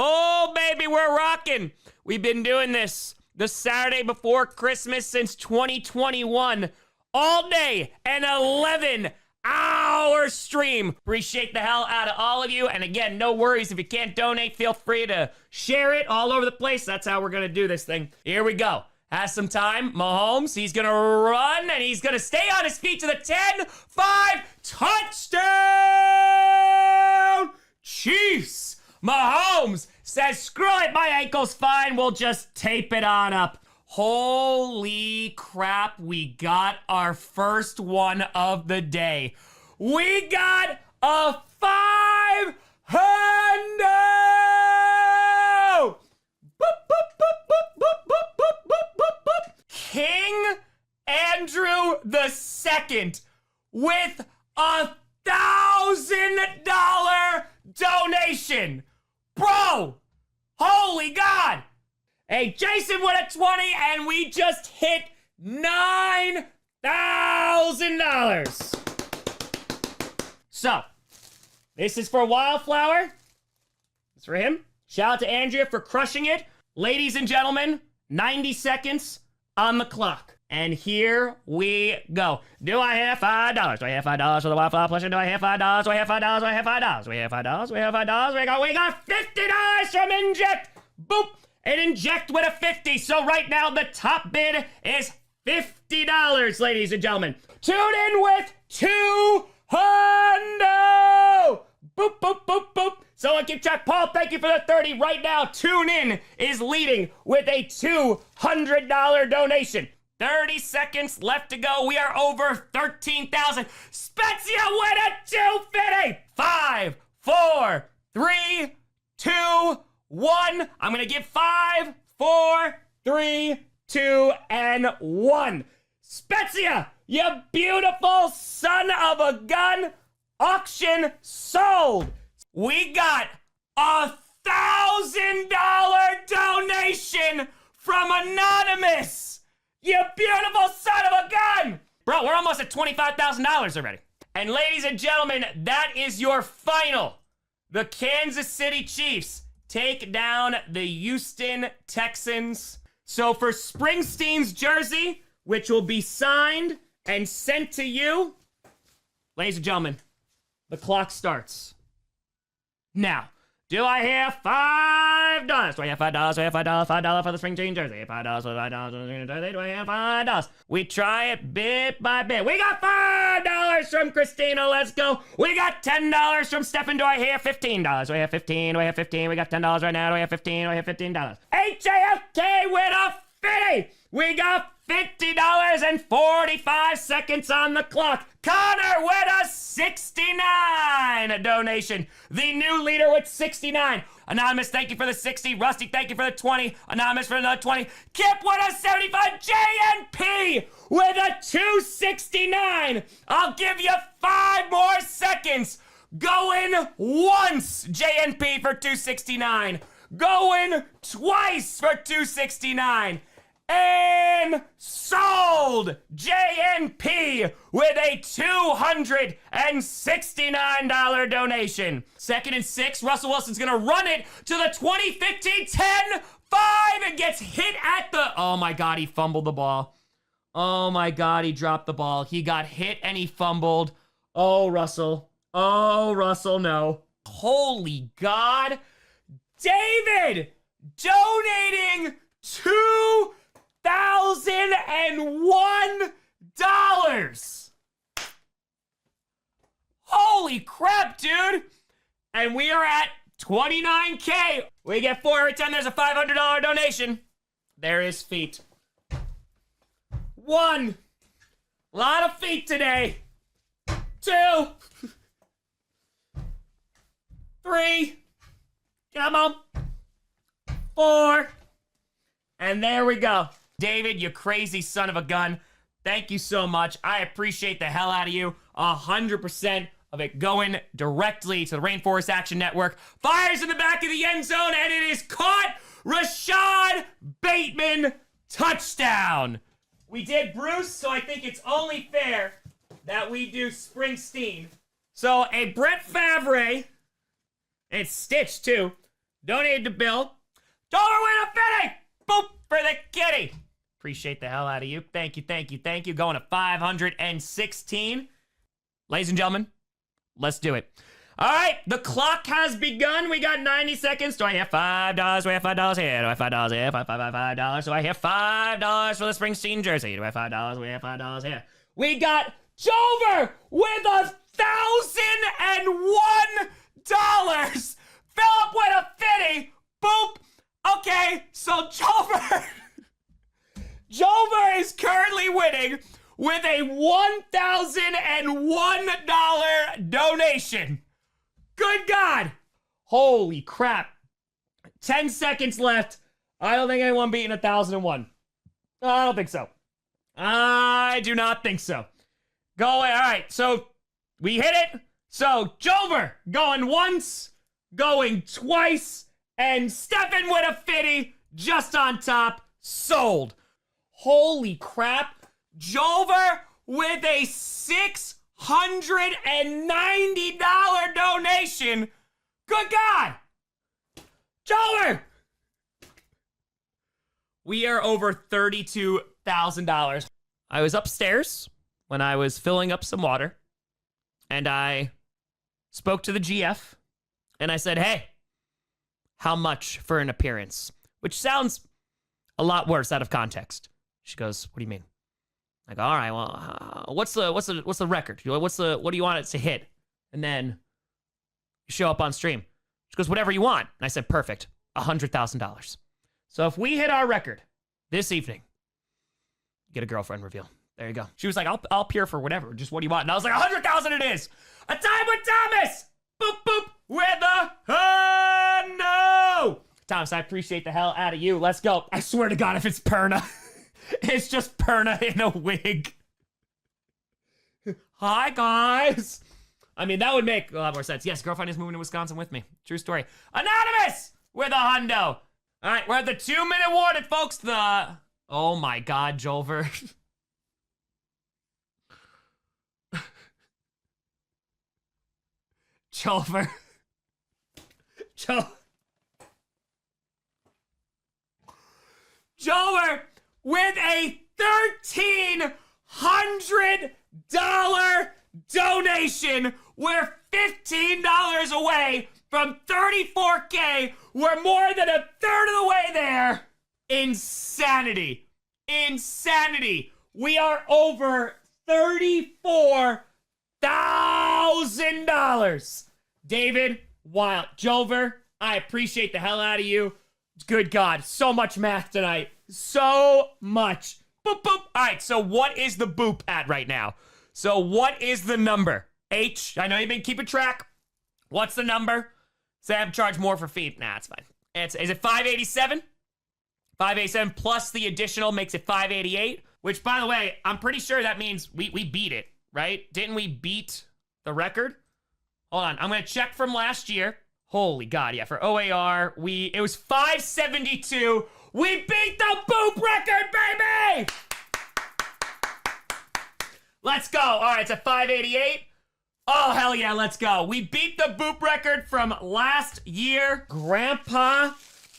Oh, baby, we're rocking. We've been doing this the Saturday before Christmas since 2021. All day, an 11-hour stream. Appreciate the hell out of all of you. And again, no worries. If you can't donate, feel free to share it all over the place. That's how we're going to do this thing. Here we go. Has some time. Mahomes, he's going to run, and he's going to stay on his feet to the 10-5 touchdown. Chiefs. Mahomes says, screw it, my ankle's fine. We'll just tape it on up. Holy crap, we got our first one of the day. We got a 500! Boop, boop, boop, boop, boop, boop, boop, boop, boop, boop. King Andrew II with $1,000 donation. Bro, holy God. Hey, Jason with a 20, and we just hit $9,000. So, this is for Wildflower. It's for him. Shout out to Andrea for crushing it. Ladies and gentlemen, 90 seconds on the clock. And here we go. Do I have $5? Do I have $5 for the Wildflower plushie? Do I have $5? Do I have $5? Do I have $5? Do we have $5? We have $5. We got $50 from Inject. Boop. And Inject with a 50. So right now the top bid is $50, ladies and gentlemen. Tune in with 200. Boop, boop, boop, boop. So I keep track. Paul, thank you for the 30. Right now, Tune In is leading with a $200 donation. 30 seconds left to go. We are over 13,000. Spezia with a 250. 5, 4, 3, 2, 1. I'm gonna give 5, 4, 3, 2, and 1. Spezia, you beautiful son of a gun. Auction sold. We got $1,000 donation from Anonymous. You beautiful son of a gun. Bro, we're almost at $25,000 already. And ladies and gentlemen, that is your final. The Kansas City Chiefs take down the Houston Texans. So for Springsteen's jersey, which will be signed and sent to you, ladies and gentlemen, the clock starts now. Do I have $5? Do I have $5? Do I have $5? $5 for the Springsteen jersey. $5 for the $5 for the Springsteen jersey. Do I have $5? We try it bit by bit. We got $5 from Christina. Let's go. We got $10 from Stefan. Do I have $15? Do I have 15? Do I have 15? We got $10 right now. Do I have 15? Do I have $15? HAFK with a 50. We got $50 and 45 seconds on the clock. Connor with a 69 donation. The new leader with 69. Anonymous, thank you for the 60. Rusty, thank you for the 20. Anonymous for another 20. Kip with a 75. JNP with a 269. I'll give you 5 more seconds. Going once, JNP for 269. Going twice for 269. And sold! JNP with a $269 donation. 2nd and 6. Russell Wilson's gonna run it to the 2015 10-5 and gets hit at the... Oh my God, he fumbled the ball. Oh my God, he dropped the ball. He got hit and he fumbled. Oh, Russell. Oh, Russell, no. Holy God. David donating $2,001. Holy crap, dude. And we are at 29K. We get 4 every time there's a $500 donation. There is feet. 1. A lot of feet today. 2. 3. Come on. 4. And there we go. David, you crazy son of a gun. Thank you so much. I appreciate the hell out of you. 100% of it going directly to the Rainforest Action Network. Fires in the back of the end zone, and it is caught. Rashad Bateman, touchdown. We did Bruce, so I think it's only fair that we do Springsteen. So a Brett Favre, and it's stitched too, Donated to Bill. Dover win a fitty. Boop for the kitty. Appreciate the hell out of you. Thank you, thank you, thank you. Going to 516. Ladies and gentlemen, let's do it. All right, the clock has begun. We got 90 seconds. Do I have $5? Do I have $5 here? Do I have $5 here? $5. Do I have $5 for the Springsteen jersey? Do I have $5? Do we have $5 here? We got Jover with $1,001. Philip with a fitty. Boop. Okay, so Jover is currently winning with a $1,001 donation. Good God. Holy crap. 10 seconds left. I don't think anyone beating 1,001. I don't think so. I do not think so. Go away. All right, so we hit it. So Jover going once, going twice, and Stefan with a fitty just on top. Sold. Holy crap. Jover with a $690 donation. Good God. Jover. We are over $32,000. I was upstairs when I was filling up some water, and I spoke to the GF, and I said, hey, how much for an appearance? Which sounds a lot worse out of context. She goes, what do you mean? I go, all right, well, what's the record? What do you want it to hit? And then you show up on stream. She goes, whatever you want. And I said, perfect, $100,000. So if we hit our record this evening, you get a girlfriend reveal. There you go. She was like, I'll appear for whatever. Just what do you want? And I was like, 100,000 it is. A time with Thomas. Boop, boop, with the no. Thomas, I appreciate the hell out of you. Let's go. I swear to God, if it's Perna, it's just Perna in a wig. Hi, guys. I mean, that would make a lot more sense. Yes, girlfriend is moving to Wisconsin with me. True story. Anonymous with a hundo. All right, we're at the 2-minute warning, folks. Oh my God, Jover. Jover. Jover with a $1,300 donation. We're $15 away from 34K. We're more than a third of the way there. Insanity. Insanity. We are over $34,000. David, Wild, Jover, I appreciate the hell out of you. Good God, so much math tonight. So much. Boop, boop. All right, so what is the boop at right now? So what is the number? H, I know you've been keeping track. What's the number? Say I have to charge more for feet. Nah, it's fine. Is it 587? 587 plus the additional makes it 588, which, by the way, I'm pretty sure that means we beat it, right? Didn't we beat the record? Hold on, I'm gonna check from last year. Holy God, yeah, for OAR, it was 572. We beat the boop record, baby! Let's go. All right, it's at 588. Oh, hell yeah, let's go. We beat the boop record from last year. Grandpa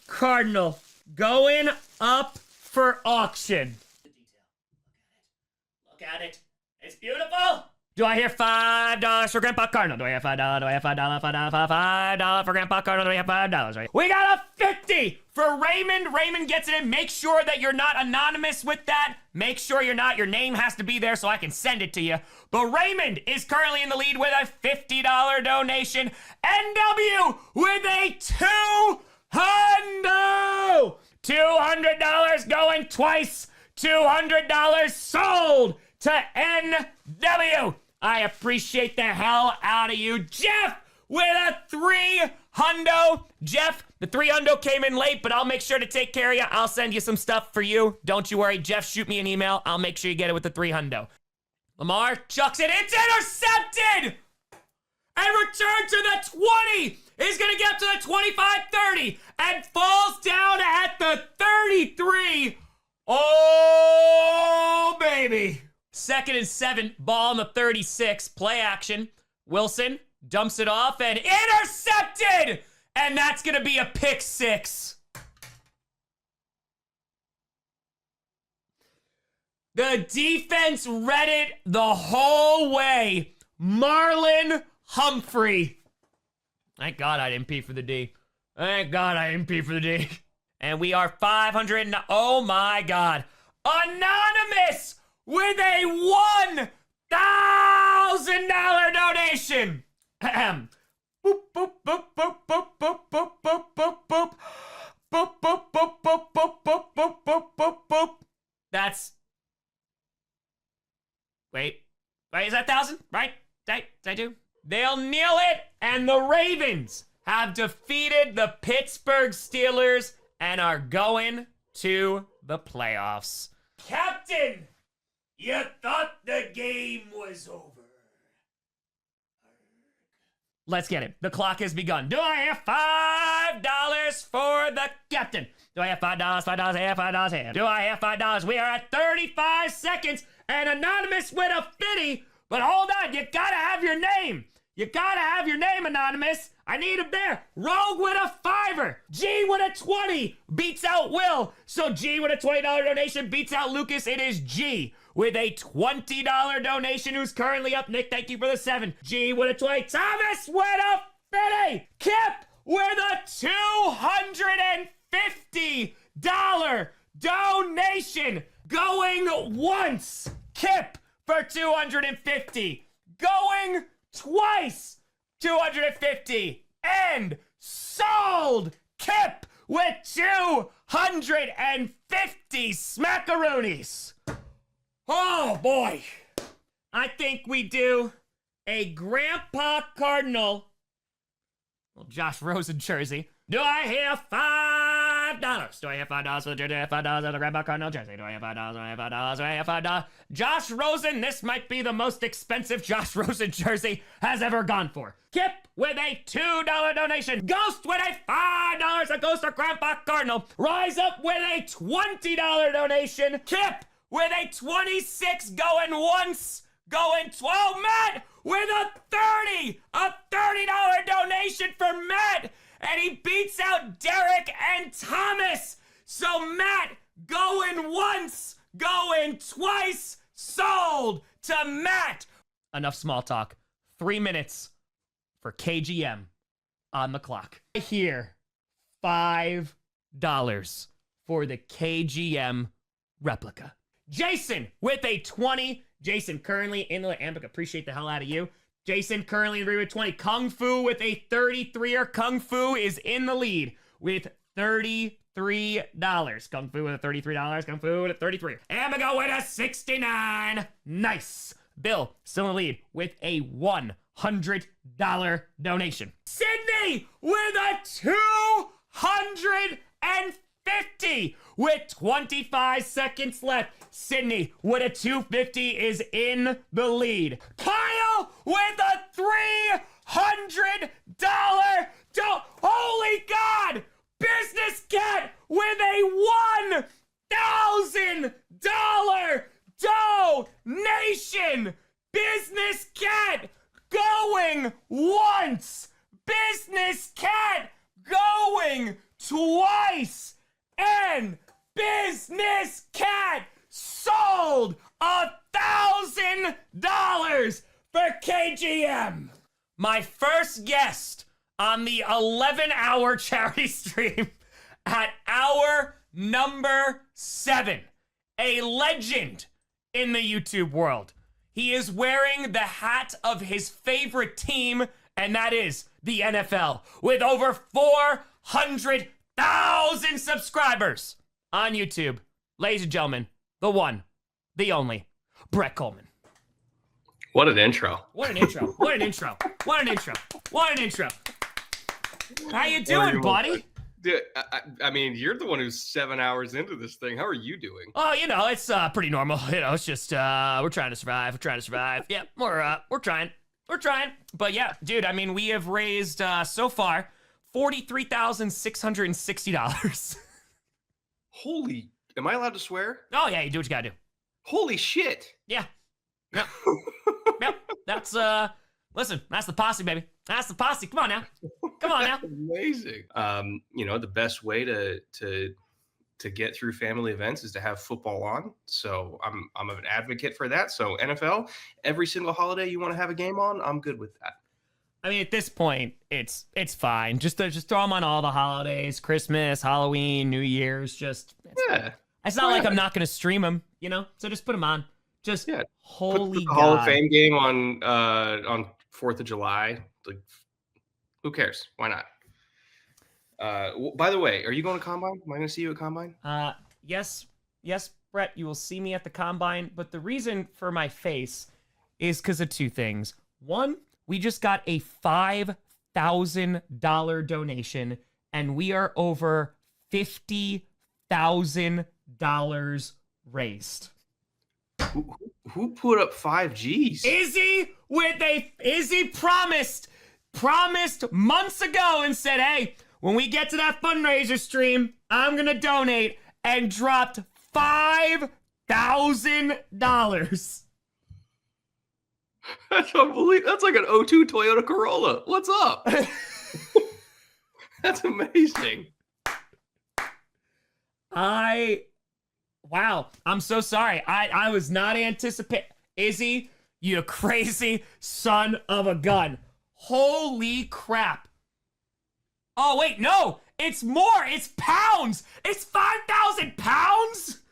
Cardinal going up for auction. Look at it. It's beautiful. Do I hear $5 for Grandpa Cardinal? Do I have $5? Do I have $5? $5 for Grandpa Cardinal? Do I have $5? Right? We got a 50 for Raymond. Raymond gets it in. Make sure that you're not anonymous with that. Make sure you're not. Your name has to be there so I can send it to you. But Raymond is currently in the lead with a $50 donation. NW with a $200 going twice. $200 sold to NW. I appreciate the hell out of you. Jeff with a $300. Jeff, the $300 came in late, but I'll make sure to take care of you. I'll send you some stuff for you. Don't you worry. Jeff, shoot me an email. I'll make sure you get it with the $300. Lamar chucks it. It's intercepted! And return to the 20. Is going to get up to the 25-30 and falls down at the 33. Oh, baby. 2nd and 7, ball on the 36, play action. Wilson dumps it off and intercepted! And that's going to be a pick six. The defense read it the whole way. Marlon Humphrey. Thank God I didn't pee for the D. Thank God I didn't pee for the D. And we are 500. Oh my God. Anonymous with a $1,000 donation. Ahem. Boop, boop, boop, boop, boop, boop, boop, boop, boop, boop. Boop, boop, boop, boop, boop, boop, boop, boop, boop, boop. That's... Wait, is that 1,000? Right? Did I do? They'll kneel it, and the Ravens have defeated the Pittsburgh Steelers and are going to the playoffs. Captain, you thought the game was over. Let's get it. The clock has begun. Do I have $5 for the captain? Do I have $5? $5? I have $5 here. Do I have $5? We are at 35 seconds. And Anonymous with a 50. But hold on, you gotta have your name. You gotta have your name, Anonymous. I need him there. Rogue with a $5. G with a 20 beats out Will. So G with a $20 donation beats out Lucas. It is G with a $20 donation who's currently up. Nick, thank you for the 7. G with a 20. Thomas with a 50. Kip with a $250 donation. Going once. Kip for 250. Going twice. 250. And sold. Kip with 250 smackaroonies. Oh boy. I think we do a Grandpa Cardinal. Well, Josh Rosen jersey. Do I have $5? Do I have $5 for the jersey? Do I have $5 for the Grandpa Cardinal jersey? Do I have $5? Do I have $5? Do I have $5? Josh Rosen, this might be the most expensive Josh Rosen jersey has ever gone for. Kip with a $2 donation. Ghost with a $5. A Ghost or Grandpa Cardinal. Rise Up with a $20 donation. Kip with a 26 going once, going 12. Matt with a $30 donation for Matt. And he beats out Derek and Thomas. So Matt going once, going twice, sold to Matt. Enough small talk. 3 minutes for KGM on the clock. I hear $5 for the KGM replica. Jason with a 20. Jason currently in the Ambic. Appreciate the hell out of you. Jason currently in the lead with 20. Kung Fu with a 33er. Kung Fu is in the lead with $33. Kung Fu with a $33. Kung Fu with a 33. Amigo with a 69. Nice. Bill still in the lead with a $100 donation. Sydney with a 250 with 25 seconds left. Sydney with a 250 is in the lead. Kyle with a $300 holy God! Business Cat with a $1,000 donation. Business Cat going once. Business Cat going twice. And Business Cat sold $1,000 for KGM. My first guest on the 11-hour charity stream at hour number 7. A legend in the YouTube world. He is wearing the hat of his favorite team, and that is the NFL, with over 400,000 subscribers on YouTube. Ladies and gentlemen, the one, the only, Brett Coleman. What an intro. What an intro. What an intro. What an intro. What an intro. How you doing, buddy? Dude, I mean, you're the one who's 7 hours into this thing. How are you doing? Oh, you know, it's pretty normal. You know, it's just we're trying to survive. We're trying to survive. Yeah, we're trying. We're trying. But yeah, dude, I mean, we have raised so far $43,660. Holy, am I allowed to swear? Oh yeah, you do what you gotta do. Holy shit. Yeah. Yep. Yep. That's Listen, that's the posse, baby. That's the posse. Come on now. Come on now. Amazing. The best way to get through family events is to have football on. So I'm an advocate for that. So NFL, every single holiday you want to have a game on, I'm good with that. I mean, at this point, it's fine. Just throw them on all the holidays, Christmas, Halloween, New Year's. It's not like I'm not going to stream them, So just put them on. Just holy put the God. Hall of Fame game on 4th of July. Like, who cares? Why not? By the way, are you going to Combine? Am I going to see you at Combine? Yes, Brett, you will see me at the Combine. But the reason for my face is because of two things. One, we just got a $5,000 donation, and we are over $50,000 raised. Who put up 5 G's? Izzy promised months ago and said, hey, when we get to that fundraiser stream, I'm going to donate, and dropped $5,000. That's unbelievable. That's like an 02 Toyota Corolla. What's up? That's amazing. Wow. I'm so sorry. I was not anticipating. Izzy, you crazy son of a gun. Holy crap. Oh, wait, no. It's more. It's pounds. It's 5,000 pounds?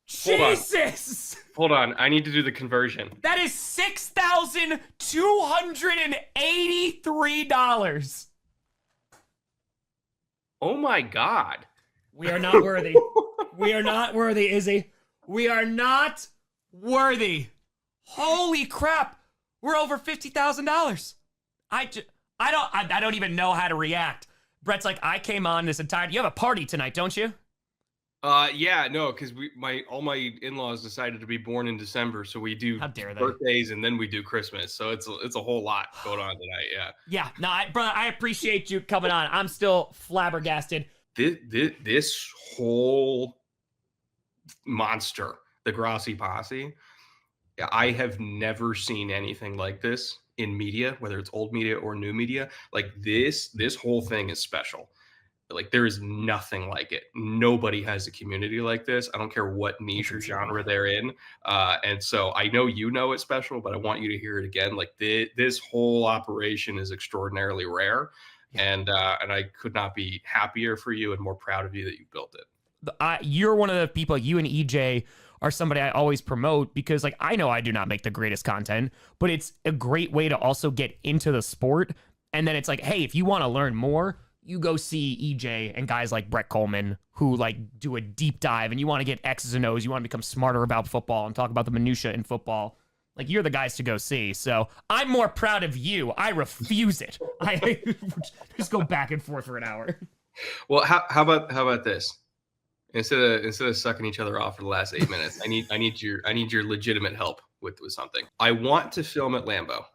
Jesus. Hold on. I need to do the conversion. That is $6,283. Oh, my God. We are not worthy. We are not worthy, Izzy. We are not worthy. Holy crap. We're over $50,000. I don't even know how to react. Brett's like, I came on this entire... You have a party tonight, don't you? Yeah, no, because all my in-laws decided to be born in December, so we do birthdays and then we do Christmas. So it's a whole lot going on tonight. Yeah. No, brother, I appreciate you coming on. I'm still flabbergasted. This whole monster, the Grossi Posse, I have never seen anything like this in media, whether it's old media or new media. Like this whole thing is special. Like there is nothing like it. Nobody has a community like this. I don't care what niche or genre they're in. And so I know it's special, but I want you to hear it again. Like this whole operation is extraordinarily rare. And I could not be happier for you and more proud of you that you built it. You're one of the people, you and EJ are somebody I always promote because like I know I do not make the greatest content, but it's a great way to also get into the sport. And then it's like, hey, if you want to learn more, you go see EJ and guys like Brett Coleman who like do a deep dive and you want to get X's and O's, you want to become smarter about football and talk about the minutia in football. Like you're the guys to go see. So I'm more proud of you. I refuse it. I just go back and forth for an hour. Well, how about this? Instead of sucking each other off for the last 8 minutes, I need your legitimate help with something. I want to film at Lambeau.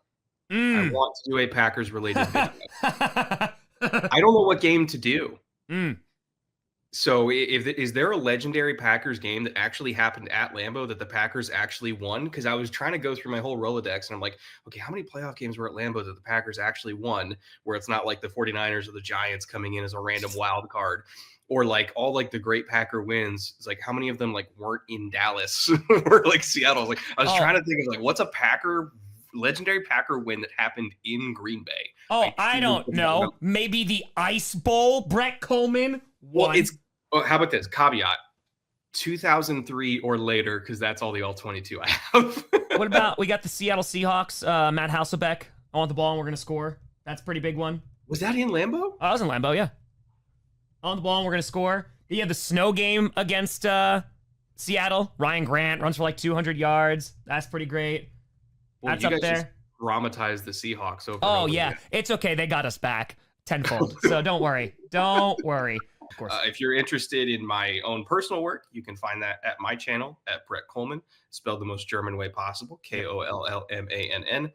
I want to do a Packers related video. I don't know what game to do. So is there a legendary Packers game that actually happened at Lambeau that the Packers actually won? Because I was trying to go through my whole Rolodex and I'm like, okay, how many playoff games were at Lambeau that the Packers actually won where it's not like the 49ers or the Giants coming in as a random wild card? Or like all like the great Packer wins, it's like how many of them like weren't in Dallas or like Seattle? I was trying to think of like what's a legendary Packer win that happened in Green Bay. I don't know. Maybe the Ice Bowl, Brett Coleman won. Well, how about this caveat? 2003 or later, because that's all the all-22 I have. What about we got the Seattle Seahawks, Matt Hasselbeck. I want the ball and we're gonna score. That's a pretty big one. Was that in Lambeau? I was in Lambeau, yeah. On the ball and we're gonna score. Yeah, the snow game against Seattle. Ryan Grant runs for like 200 yards. That's pretty great. Well, that's up there. Dramatize the Seahawks over. Oh yeah, it's okay. They got us back tenfold. So don't worry. Don't worry. Of course. If you're interested in my own personal work, you can find that at my channel at Brett Coleman, spelled the most German way possible, Kollmann.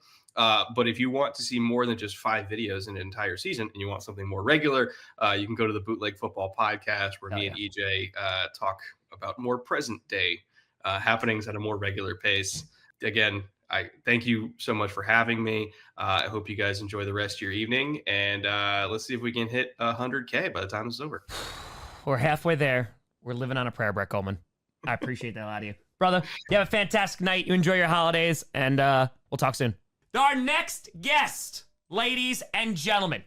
But if you want to see more than just 5 videos in an entire season and you want something more regular, you can go to the Bootleg Football Podcast where me and EJ talk about more present day happenings at a more regular pace. Again, I thank you so much for having me. I hope you guys enjoy the rest of your evening, and let's see if we can hit 100K by the time this is over. We're halfway there. We're living on a prayer, Brett Coleman. I appreciate that a lot of you. Brother, you have a fantastic night. You enjoy your holidays, and we'll talk soon. Our next guest, ladies and gentlemen,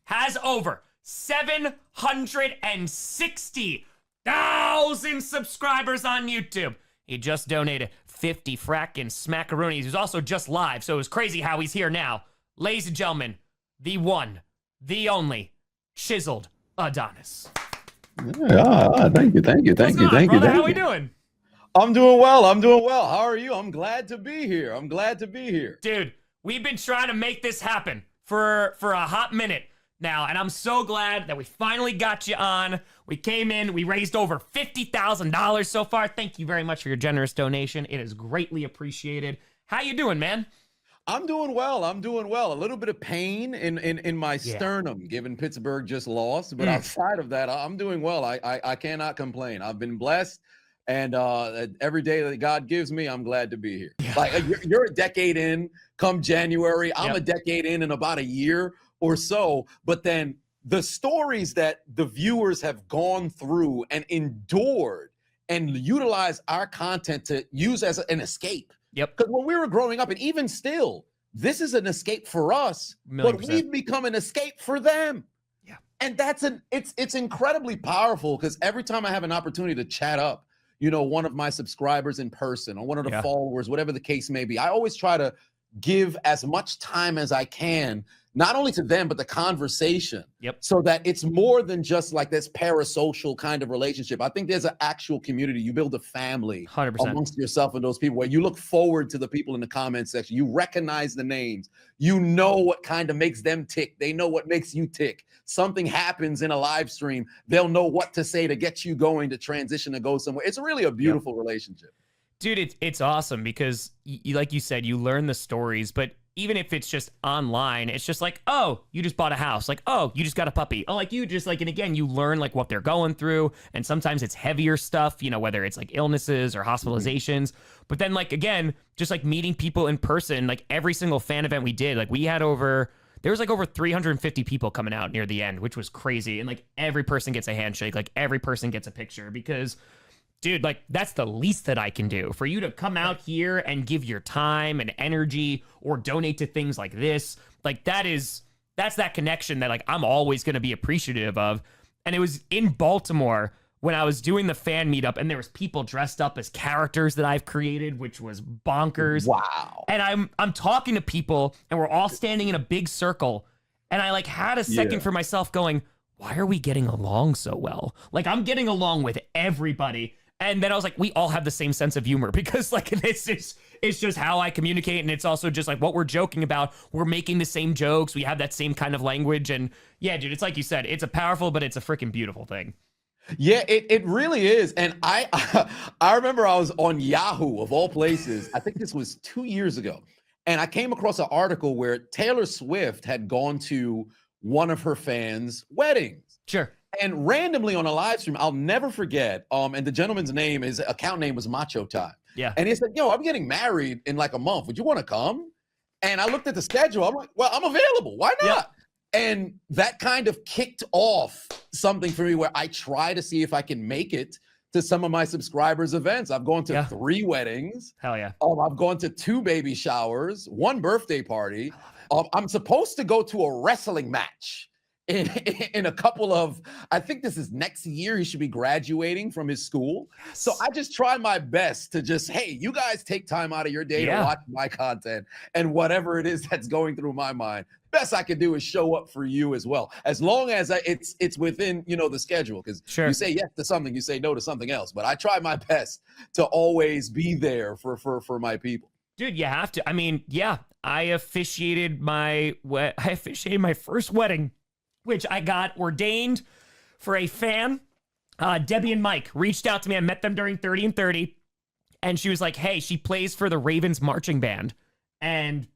has over 760,000 subscribers on YouTube. He just donated 50 frackin' smackaroonies. He's also just live, so it was crazy how he's here now. Ladies and gentlemen, the one, the only, Chiseled Adonis. Thank you. How we doing? I'm doing well. How are you? I'm glad to be here. Dude, we've been trying to make this happen for a hot minute now, and I'm so glad that we finally got you on. We came in, we raised over $50,000 so far. Thank you very much for your generous donation. It is greatly appreciated. How you doing, man? I'm doing well. A little bit of pain in my sternum, given Pittsburgh just lost. But outside of that, I'm doing well. I cannot complain. I've been blessed. And every day that God gives me, I'm glad to be here. Yeah. Like you're a decade in come January. I'm a decade in about a year or so. But then the stories that the viewers have gone through and endured and utilize our content to use as an escape. Yep. Because when we were growing up, and even still, this is an escape for us, but we've become an escape for them. Yeah. And it's incredibly powerful, because every time I have an opportunity to chat up, one of my subscribers in person or one of the followers, whatever the case may be, I always try to give as much time as I can, not only to them, but the conversation. Yep. So that it's more than just like this parasocial kind of relationship. I think there's an actual community. You build a family 100%. amongst yourself and those people, where you look forward to the people in the comment section. You recognize the names. You know what kind of makes them tick. They know what makes you tick. Something happens in a live stream, they'll know what to say to get you going, to transition, to go somewhere. It's really a beautiful relationship. Dude, it's awesome, because like you said, you learn the stories, but even if it's just online, it's just like, oh, you just bought a house. Like, oh, you just got a puppy. Oh, like you just like, and again, you learn like what they're going through. And sometimes it's heavier stuff, whether it's like illnesses or hospitalizations. But then like, again, just like meeting people in person, like every single fan event we did, like we had there was like over 350 people coming out near the end, which was crazy. And like every person gets a handshake, like every person gets a picture, because dude, like that's the least that I can do. For you to come out here and give your time and energy or donate to things like this, like that's that connection that like I'm always going to be appreciative of. And it was in Baltimore when I was doing the fan meetup, and there was people dressed up as characters that I've created, which was bonkers. Wow. And I'm talking to people, and we're all standing in a big circle, and I like had a second for myself going, why are we getting along so well? Like I'm getting along with everybody. And then I was like, we all have the same sense of humor, because like it's just how I communicate. And it's also just like what we're joking about. We're making the same jokes. We have that same kind of language. And yeah, dude, it's like you said, it's a powerful, but it's a freaking beautiful thing. Yeah, it really is. And I remember I was on Yahoo of all places. I think this was 2 years ago. And I came across an article where Taylor Swift had gone to one of her fans' weddings. Sure. And randomly on a live stream, I'll never forget. And the gentleman's name, his account name was Macho Time. Yeah. And he said, yo, I'm getting married in like a month. Would you want to come? And I looked at the schedule. I'm like, well, I'm available. Why not? Yeah. And that kind of kicked off something for me, where I try to see if I can make it to some of my subscribers' events. I've gone to 3 weddings. Hell yeah. I've gone to 2 baby showers, 1 birthday party. I'm supposed to go to a wrestling match in a couple of, I think this is next year. He should be graduating from his school. So I just try my best to just, hey, you guys take time out of your day to watch my content, and whatever it is that's going through my mind, best I can do is show up for you as well. As long as it's within, the schedule, because you say yes to something, you say no to something else. But I try my best to always be there for my people. Dude, you have to. I mean, yeah, I officiated my first wedding, which I got ordained for a fan. Debbie and Mike reached out to me. I met them during 30 and 30. And she was like, hey, she plays for the Ravens marching band. And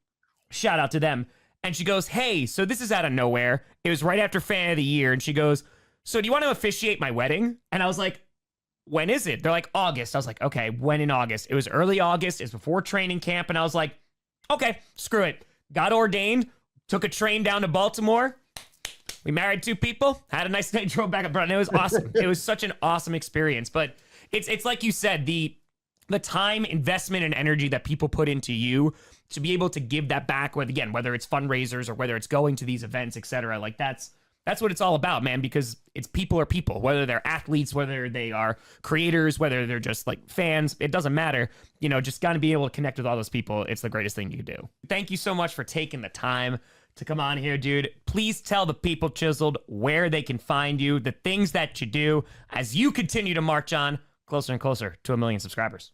shout out to them. And she goes, hey, so this is out of nowhere. It was right after Fan of the Year. And she goes, so do you want to officiate my wedding? And I was like, when is it? They're like, August. I was like, okay, when in August? It was early August. It's before training camp. And I was like, okay, screw it. Got ordained, took a train down to Baltimore. We married 2 people, had a nice day, drove back up. Bro, and it was awesome. It was such an awesome experience. But it's like you said, the time, investment, and energy that people put into you to be able to give that back, whether it's fundraisers or whether it's going to these events, etc. Like that's what it's all about, man, because it's people are people, whether they're athletes, whether they are creators, whether they're just like fans, it doesn't matter. You know, just got to be able to connect with all those people. It's the greatest thing you can do. Thank you so much for taking the time to come on here, dude. Please tell the people, Chiseled, where they can find you, the things that you do as you continue to march on closer and closer to 1 million subscribers.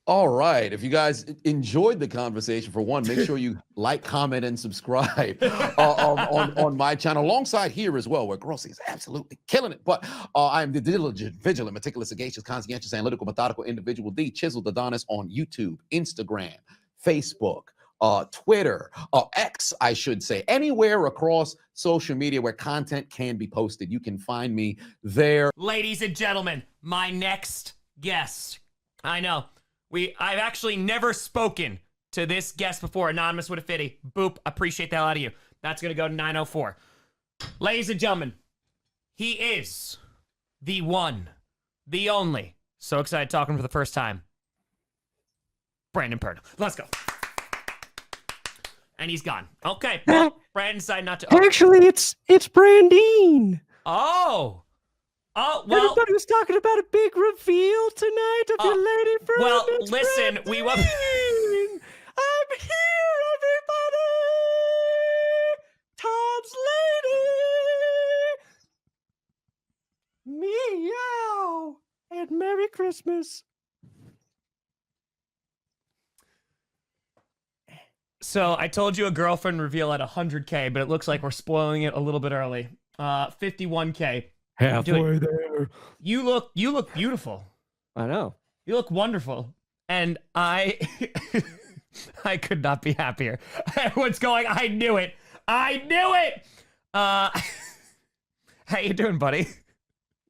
All right. If you guys enjoyed the conversation, for one, make sure you like, comment, and subscribe on my channel, alongside here as well, where Grossi is absolutely killing it. But I am the diligent, vigilant, meticulous, sagacious, conscientious, analytical, methodical individual, the Chiseled Adonis, on YouTube, Instagram, Facebook, Twitter, X, I should say, anywhere across social media where content can be posted. You can find me there. Ladies and gentlemen, my next guest. I know. I've actually never spoken to this guest before. Anonymous with a fitty. Boop. Appreciate the hell out of you. That's going to go to 904. Ladies and gentlemen, he is the one, the only. So excited talking for the first time. Brandon Perna. Let's go. And he's gone. Okay. Well, Brandon decided not to. Oh. Actually, it's Brandine. Oh. Oh, well. Everybody was talking about a big reveal tonight of your lady friend. Well, It's listen, Brandine. we will. I'm here, everybody. Tom's lady. Meow. And Merry Christmas. So I told you a girlfriend reveal at 100K, but it looks like we're spoiling it a little bit early. 51K. Halfway there. You look beautiful. I know. You look wonderful. And I could not be happier. What's going? I knew it. How you doing, buddy?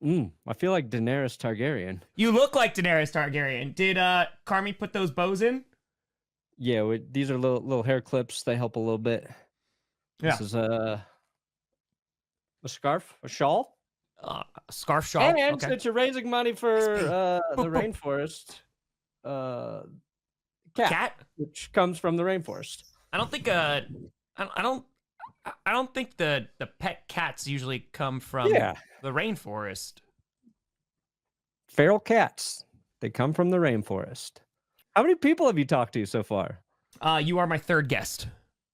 I feel like Daenerys Targaryen. You look like Daenerys Targaryen. Did Carmi put those bows in? Yeah, these are little hair clips. They help a little bit. Yeah. This is a scarf, a shawl. Scarf shawl. And Okay. since you're raising money for the rainforest, cat, which comes from the rainforest. I don't think I don't think the pet cats usually come from the rainforest. Feral cats. They come from the rainforest. How many people have you talked to so far? You are my 3rd guest.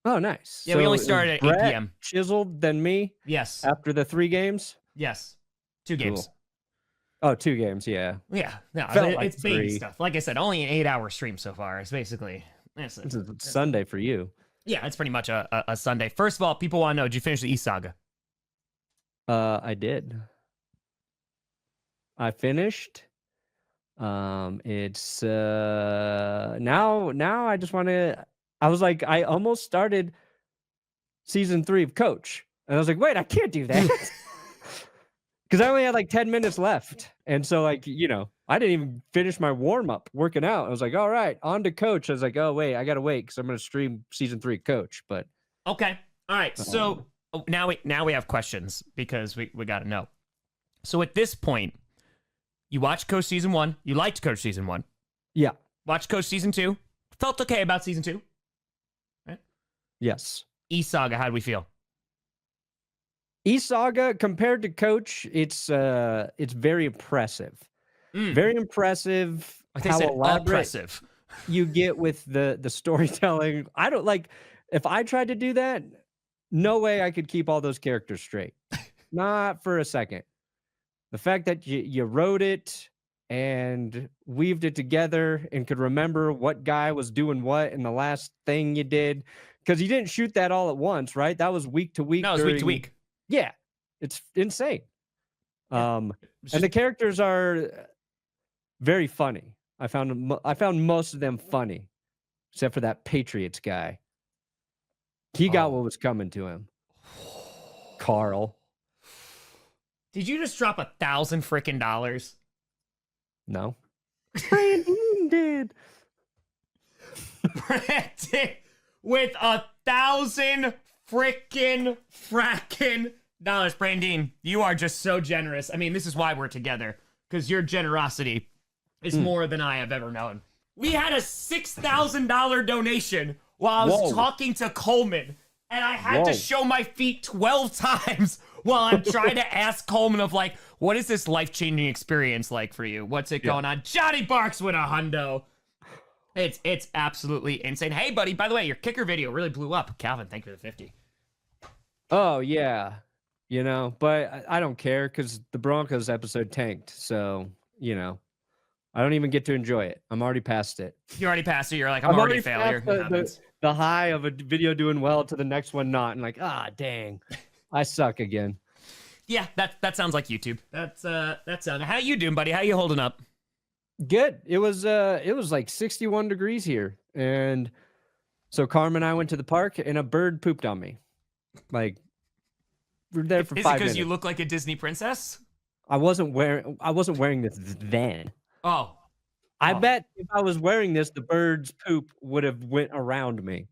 Oh, nice. Yeah, we only started at 8 p.m. Chiseled, then me. Yes. After the 3 games. Yes. 2 games. Cool. Oh, 2 games. Yeah. Yeah. No, Felt like it's baby 3. stuff. Like I said, only an 8-hour stream so far. It's basically. It's a Sunday for you. Yeah, it's pretty much a Sunday. First of all, people want to know: did you finish the East Saga? I did. I finished. It's now I just want to. I was like, I almost started season 3 of Coach, and I was like, wait, I can't do that. Because I only had like 10 minutes left. And so, like, I didn't even finish my warm-up working out. I was like, all right, on to Coach. I was like, oh, wait, I got to wait because I'm going to stream season 3 Coach. But okay. All right. So now we have questions because we got to know. So at this point, you watched Coach season 1. You liked Coach season 1. Yeah. Watched Coach season 2. Felt okay about season 2. Right? Yes. E-Saga, how do we feel? E-Saga compared to Coach, it's very impressive. Very impressive. I think how said elaborate oppressive. You get with the storytelling. I don't like if I tried to do that, no way I could keep all those characters straight. Not for a second. The fact that you wrote it and weaved it together and could remember what guy was doing what in the last thing you did. Because you didn't shoot that all at once, right? That was week to week. No, it was week to week. Yeah, it's insane. Yeah. And the characters are very funny. I found most of them funny, except for that Patriots guy. He got what was coming to him. Carl. Did you just drop $1,000 freaking dollars? No. Brandon did. Brandon with $1,000 frackin' dollars. Brandine, you are just so generous. I mean, this is why we're together, because your generosity is more than I have ever known. We had a $6,000 donation while I was talking to Coleman, and I had to show my feet 12 times while I'm trying to ask Coleman of like, what is this life-changing experience like for you? What's it going on? Johnny Barks with a hundo. It's absolutely insane. Hey, buddy, by the way, your kicker video really blew up. Calvin, thank you for the 50. Oh, yeah. You know, but I don't care because the Broncos episode tanked. So, you know, I don't even get to enjoy it. I'm already past it. You already passed it. You're like, I'm already a failure. The high of a video doing well to the next one not. And like, dang, I suck again. Yeah, that sounds like YouTube. That sounds. How you doing, buddy? How you holding up? Good. It was like 61 degrees here. And so Carmen and I went to the park and a bird pooped on me. Like, we're there for 5 minutes. Is it because you look like a Disney princess? I wasn't wearing this then. Oh. I bet if I was wearing this, the bird's poop would have went around me.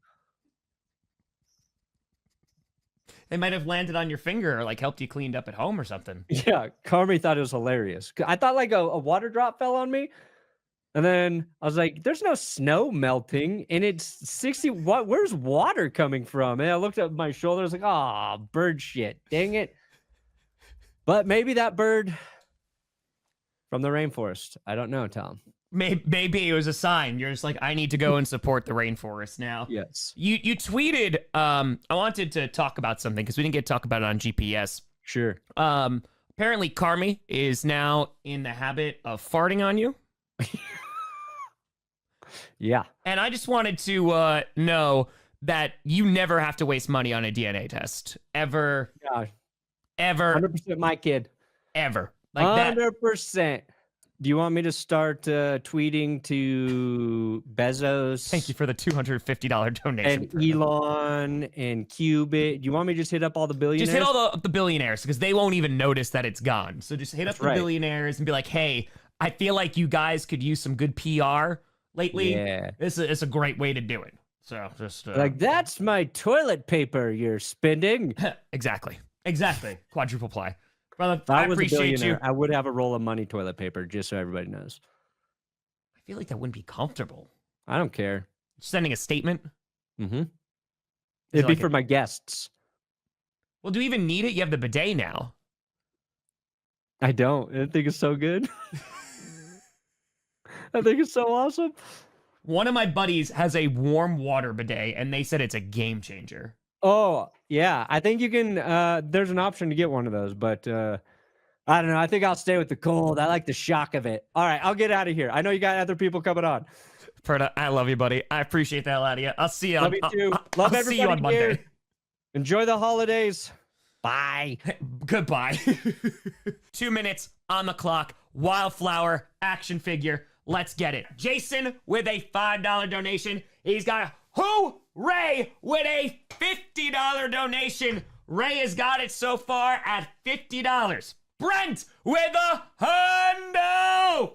They might have landed on your finger or like helped you cleaned up at home or something. Yeah, Carmi thought it was hilarious. I thought like a water drop fell on me. And then I was like, there's no snow melting. And it's 60. Where's water coming from? And I looked at my shoulder. I was like, bird shit. Dang it. But maybe that bird from the rainforest. I don't know, Tom. Maybe it was a sign. You're just like, I need to go and support the rainforest now. Yes. You tweeted, I wanted to talk about something because we didn't get to talk about it on GPS. Sure. Apparently Carmi is now in the habit of farting on you. Yeah. And I just wanted to know that you never have to waste money on a DNA test. Ever. Yeah. Ever. 100% my kid. Ever. Like 100%. That. Do you want me to start tweeting to Bezos? Thank you for the $250 donation. And Elon and Qubit. Do you want me to just hit up all the billionaires? Just hit all the billionaires because they won't even notice that it's gone. So just hit up the billionaires and be like, hey, I feel like you guys could use some good PR lately. Yeah. It's a great way to do it. So just like, that's my toilet paper you're spending. Exactly. Quadruple play. Brother, if I was appreciate you. I would have a roll of money toilet paper, just so everybody knows. I feel like that wouldn't be comfortable. I don't care. Sending a statement? Mm-hmm. It'd be for my guests. Well, do you even need it? You have the bidet now. I don't. I think it's so good. I think it's so awesome. One of my buddies has a warm water bidet, and they said it's a game changer. Oh, yeah. I think you can, there's an option to get one of those, but I don't know. I think I'll stay with the cold. I like the shock of it. All right, I'll get out of here. I know you got other people coming on. Perna, I love you, buddy. I appreciate the hell out of you. I'll see you on, love you too. Love I'll everybody see you on Monday. Here. Enjoy the holidays. Bye. Goodbye. 2 minutes on the clock. Wildflower action figure. Let's get it. Jason with a $5 donation. He's got Ray with a $50 donation. Ray has got it so far at $50. Brent with a hundo.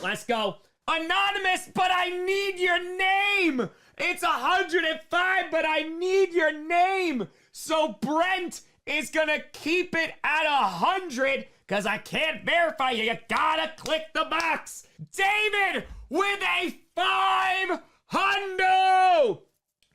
Let's go. Anonymous, but I need your name. It's 105, but I need your name. So Brent is gonna keep it at 100 because I can't verify you. You gotta click the box. David with a 500.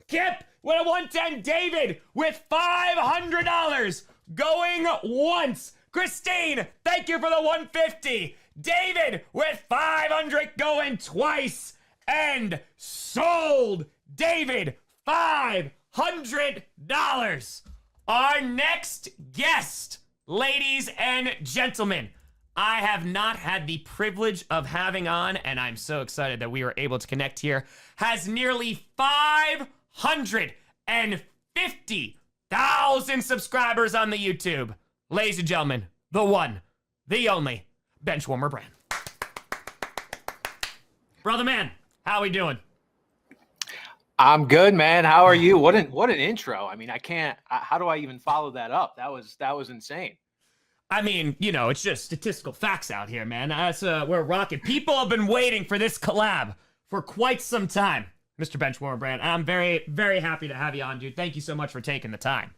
Kip with a 110. David with $500 going once. Christine, thank you for the 150. David with 500 going twice. And sold. David, $500. Our next guest, ladies and gentlemen, I have not had the privilege of having on, and I'm so excited that we were able to connect here, has nearly 550,000 subscribers on the YouTube. Ladies and gentlemen, the one, the only, Benchwarmer Bran. Brother man, how we doing? I'm good, man. How are you? What an intro. I mean, I can't. How do I even follow that up? That was insane. I mean, you know, it's just statistical facts out here, man. That's we're rocking. People have been waiting for this collab for quite some time, Mr. Benchwarmer Bran. I'm very, very happy to have you on, dude. Thank you so much for taking the time.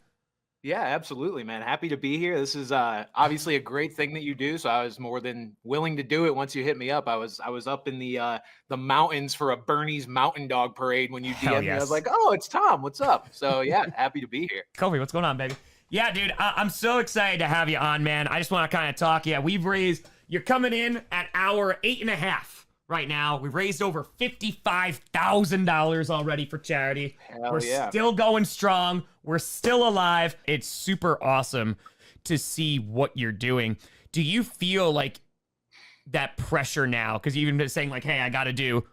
Yeah, absolutely, man. Happy to be here. This is obviously a great thing that you do. So I was more than willing to do it once you hit me up. I was up in the mountains for a Bernie's Mountain Dog Parade when you Hell DM'd me. I yes. was like, oh, it's Tom. What's up? So yeah, happy to be here. Kobe, what's going on, baby? Yeah, dude, I'm so excited to have you on, man. I just want to kind of talk. Yeah, you're coming in at hour 8.5 right now. We've raised over $55,000 already for charity. Hell We're yeah. still going strong. We're still alive. It's super awesome to see what you're doing. Do you feel like that pressure now? Because you've even been saying like, hey, I got to do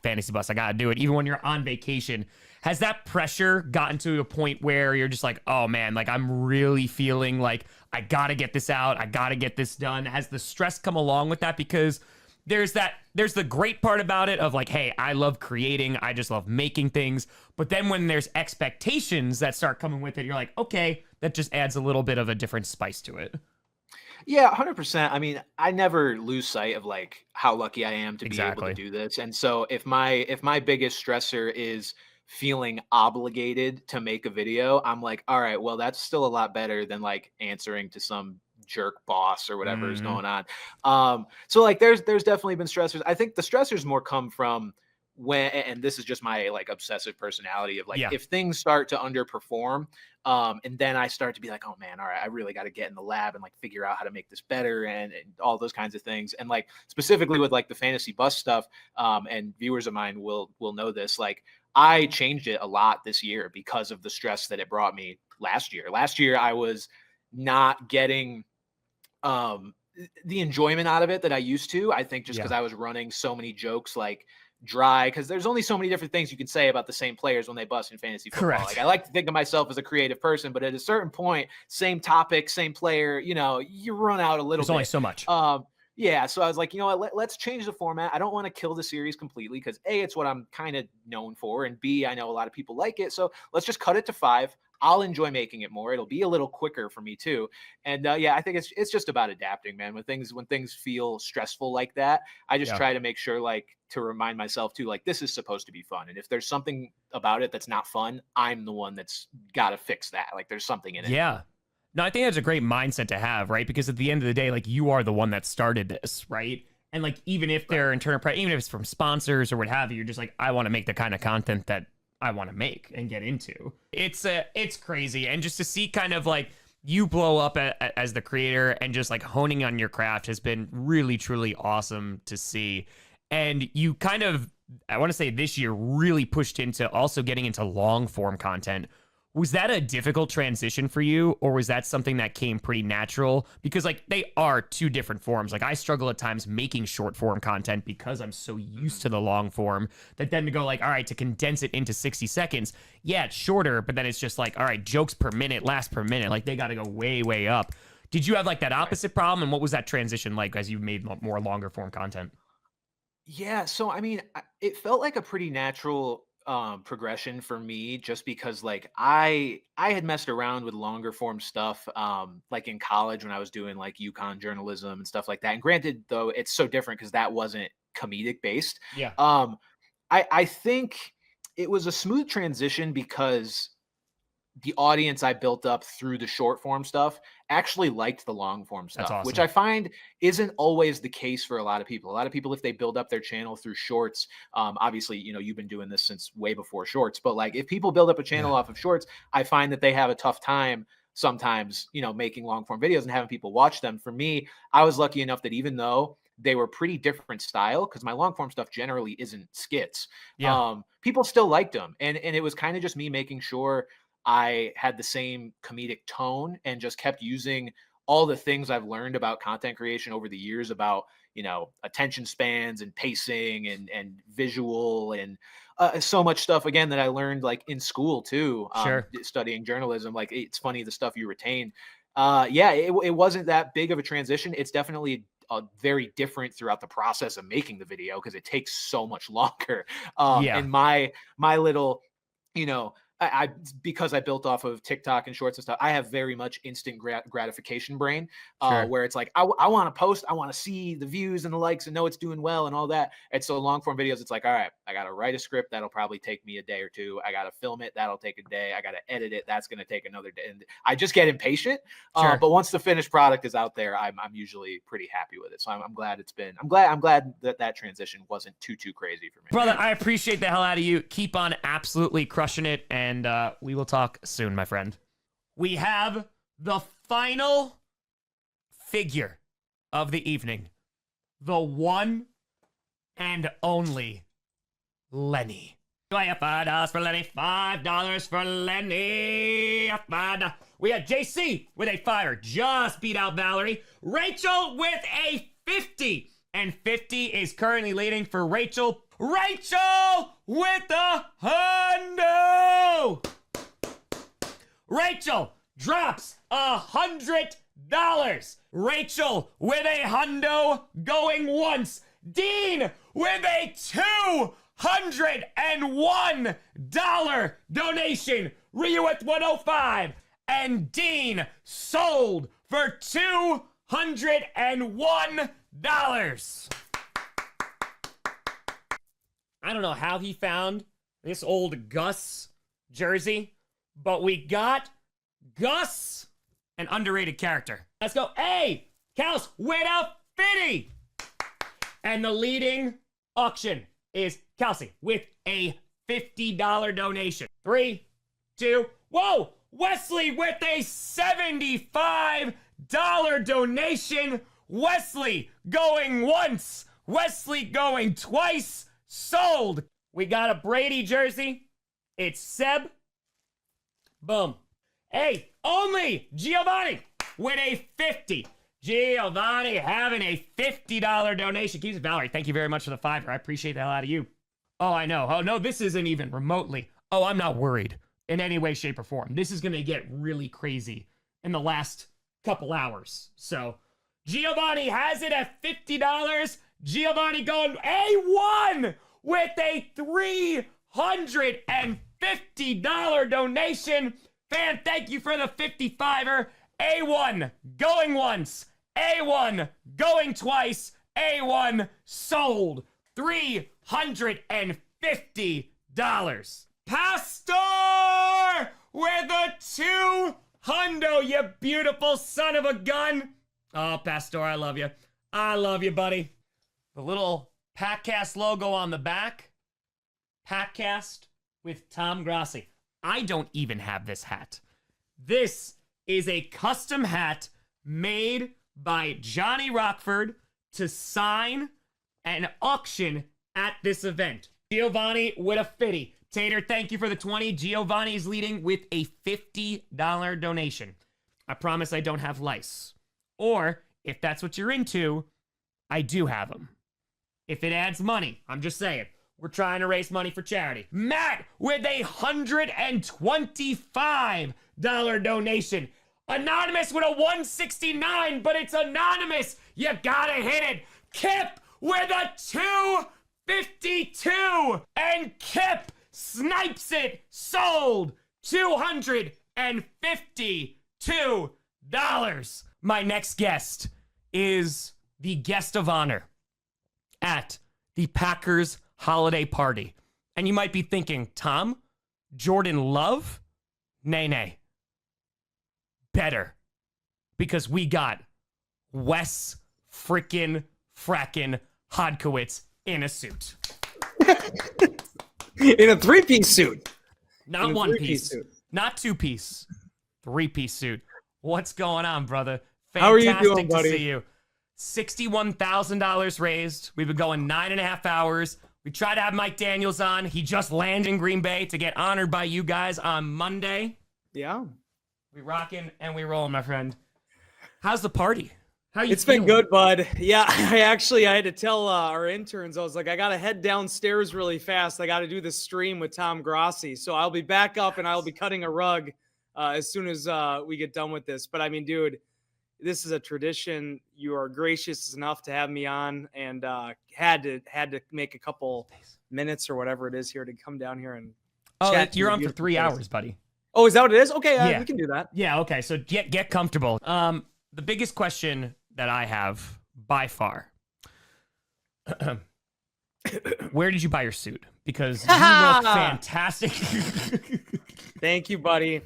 Fantasy Bus. I got to do it. Even when you're on vacation, has that pressure gotten to a point where you're just like, oh man, like I'm really feeling like I got to get this out. I got to get this done. Has the stress come along with that? Because there's the great part about it of like, hey, I love creating. I just love making things. But then when there's expectations that start coming with it, you're like, okay, that just adds a little bit of a different spice to it. Yeah, 100%. I mean, I never lose sight of like how lucky I am to be able Exactly. to do this. And so if my biggest stressor is feeling obligated to make a video, I'm like, all right, well, that's still a lot better than like answering to some jerk boss or whatever is going on. So like there's definitely been stressors. I think the stressors more come from when, and this is just my like obsessive personality of like, Yeah. if things start to underperform, and then I start to be like, oh man, all right, I really got to get in the lab and like figure out how to make this better and all those kinds of things. And like specifically with like the Fantasy Bus stuff, and viewers of mine will know this, like I changed it a lot this year because of the stress that it brought me last year. Last year I was not getting the enjoyment out of it that I used to. I think just because I was running so many jokes like dry, because there's only so many different things you can say about the same players when they bust in fantasy football. Correct. Like I like to think of myself as a creative person, but at a certain point, same topic, same player, you know, you run out a little There's bit. only so much. Yeah, so I was like, you know what, let's change the format. I don't want to kill the series completely because A, it's what I'm kind of known for, and B, I know a lot of people like it. So let's just cut it to 5. I'll enjoy making it more. It'll be a little quicker for me too. And yeah, I think it's just about adapting, man. When things feel stressful like that, I just try to make sure like to remind myself too, like this is supposed to be fun. And if there's something about it that's not fun, I'm the one that's got to fix that. Like there's something in it. Yeah. No, I think that's a great mindset to have, right? Because at the end of the day, like you are the one that started this, right? And like even if they're internal, even if it's from sponsors or what have you, you're just like, I want to make the kind of content that I want to make and get into. It's crazy. And just to see kind of like you blow up as the creator and just like honing on your craft has been really, truly awesome to see. And you kind of, I want to say this year really pushed into also getting into long form content. Was that a difficult transition for you, or was that something that came pretty natural? Because like they are two different forms. Like I struggle at times making short form content because I'm so used to the long form that then to go like, all right, to condense it into 60 seconds. Yeah, it's shorter, but then it's just like, all right, jokes per minute, laughs per minute. Like they got to go way, way up. Did you have like that opposite problem? And what was that transition like as you made more longer form content? Yeah, so I mean, it felt like a pretty natural progression for me just because like I had messed around with longer form stuff like in college when I was doing like UConn journalism and stuff like that. And granted though, it's so different because that wasn't comedic based. Yeah. I think it was a smooth transition because the audience I built up through the short form stuff actually liked the long form stuff, That's which awesome. I find isn't always the case for a lot of people. A lot of people, if they build up their channel through shorts, obviously, you know, you've been doing this since way before shorts, but like if people build up a channel off of shorts, I find that they have a tough time sometimes, you know, making long form videos and having people watch them. For me, I was lucky enough that even though they were pretty different style, because my long form stuff generally isn't skits, people still liked them. And it was kind of just me making sure I had the same comedic tone and just kept using all the things I've learned about content creation over the years about, you know, attention spans and pacing and visual and so much stuff again that I learned like in school too, studying journalism. Like it's funny the stuff you retain. Yeah, it wasn't that big of a transition. It's definitely very different throughout the process of making the video because it takes so much longer. And my little, you know, I because I built off of TikTok and shorts and stuff, I have very much instant gratification brain, where it's like, I want to post, I want to see the views and the likes and know it's doing well and all that. And so long form videos, it's like, all right, I got to write a script. That'll probably take me a day or two. I got to film it. That'll take a day. I got to edit it. That's going to take another day. And I just get impatient. But once the finished product is out there, I'm usually pretty happy with it. So I'm glad I'm glad that transition wasn't too crazy for me. Brother, I appreciate the hell out of you. Keep on absolutely crushing it. And we will talk soon, my friend. We have the final figure of the evening. The one and only Lenny. Do I have $5 for Lenny? $5 for Lenny. $5. We had JC with a fire. Just beat out Valerie. Rachel with a 50. And 50 is currently leading for Rachel. Rachel with the hundo. Rachel drops $100. Rachel with a hundo going once. Dean with a $201 donation. Ryu at 105. And Dean sold for $201. I don't know how he found this old Gus jersey, but we got Gus, an underrated character. Let's go. Hey, Kels with a 50. And the leading auction is Kelsey with a $50 donation. 3, 2, whoa! Wesley with a $75 donation. Wesley going once. Wesley going twice. Sold. We got a Brady jersey. It's Seb. Boom. Hey, only Giovanni with a 50. Giovanni having a $50 donation. Keeps it. Valerie, thank you very much for the $5. I appreciate the hell out of you. Oh, I know. Oh, no, this isn't even remotely. Oh, I'm not worried in any way, shape, or form. This is going to get really crazy in the last couple hours. So, Giovanni has it at $50. Giovanni going A1 with a $350 donation. Fan, thank you for the 55er. A1 going once. A1 going twice. A1 sold. $350. Pastor with a $200, you beautiful son of a gun. Oh, Pastor, I love you. I love you, buddy. The little Packcast logo on the back. Packcast with Tom Grassi. I don't even have this hat. This is a custom hat made by Johnny Rockford to sign an auction at this event. Giovanni with a 50. Tater, thank you for the 20. Giovanni is leading with a $50 donation. I promise I don't have lice. Or, if that's what you're into, I do have them. If it adds money, I'm just saying. We're trying to raise money for charity. Matt with a $125 donation. Anonymous with a 169, but it's anonymous. You gotta hit it. Kip with a 252. And Kip snipes it. Sold. $252. My next guest is the guest of honor at the Packers holiday party. And you might be thinking, Tom, Jordan Love? Nay. Better. Because we got Wes frackin' Hodkiewicz in a suit. In a 3-piece suit. Not 1-piece. Not 2-piece. 3-piece suit. What's going on, brother? Fantastic. How are you doing, buddy? To see you. $61,000 raised. We've been going 9.5 hours. We tried to have Mike Daniels on. He just landed in Green Bay to get honored by you guys on Monday. Yeah. We rocking and we rolling, my friend. How's the party? How you It's feeling? been good, bud. Yeah, I had to tell our interns, I was like, I got to head downstairs really fast. I got to do the stream with Tom Grassi. So I'll be back up and I'll be cutting a rug as soon as we get done with this. But I mean, dude, this is a tradition. You are gracious enough to have me on, and had to make a couple minutes or whatever it is here to come down here and Oh, chat to you're your on for beautiful 3 face. hours, buddy. Oh, is that what it is? Okay, Yeah. we can do that. Yeah, okay. So get comfortable. The biggest question that I have by far, where did you buy your suit? Because you look fantastic. Thank you, buddy.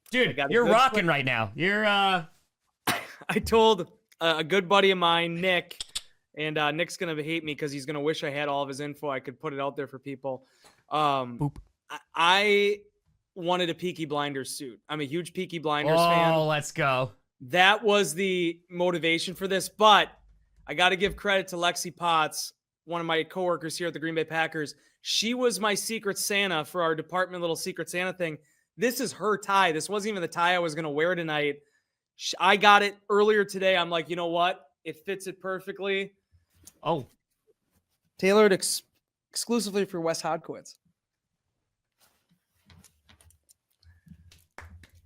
Dude, got a you're good rocking sweat. right now. You're I told a good buddy of mine, Nick, and Nick's gonna hate me because he's gonna wish I had all of his info. I could put it out there for people. Boop. I wanted a Peaky Blinders suit. I'm a huge Peaky Blinders fan. Oh, let's go. That was the motivation for this, but I got to give credit to Lexi Potts, one of my coworkers here at the Green Bay Packers. She was my Secret Santa for our department little Secret Santa thing. This is her tie. This wasn't even the tie I was going to wear tonight. I got it earlier today. I'm like, you know what? It fits it perfectly. Oh, Tailored exclusively for Wes Hodkiewicz.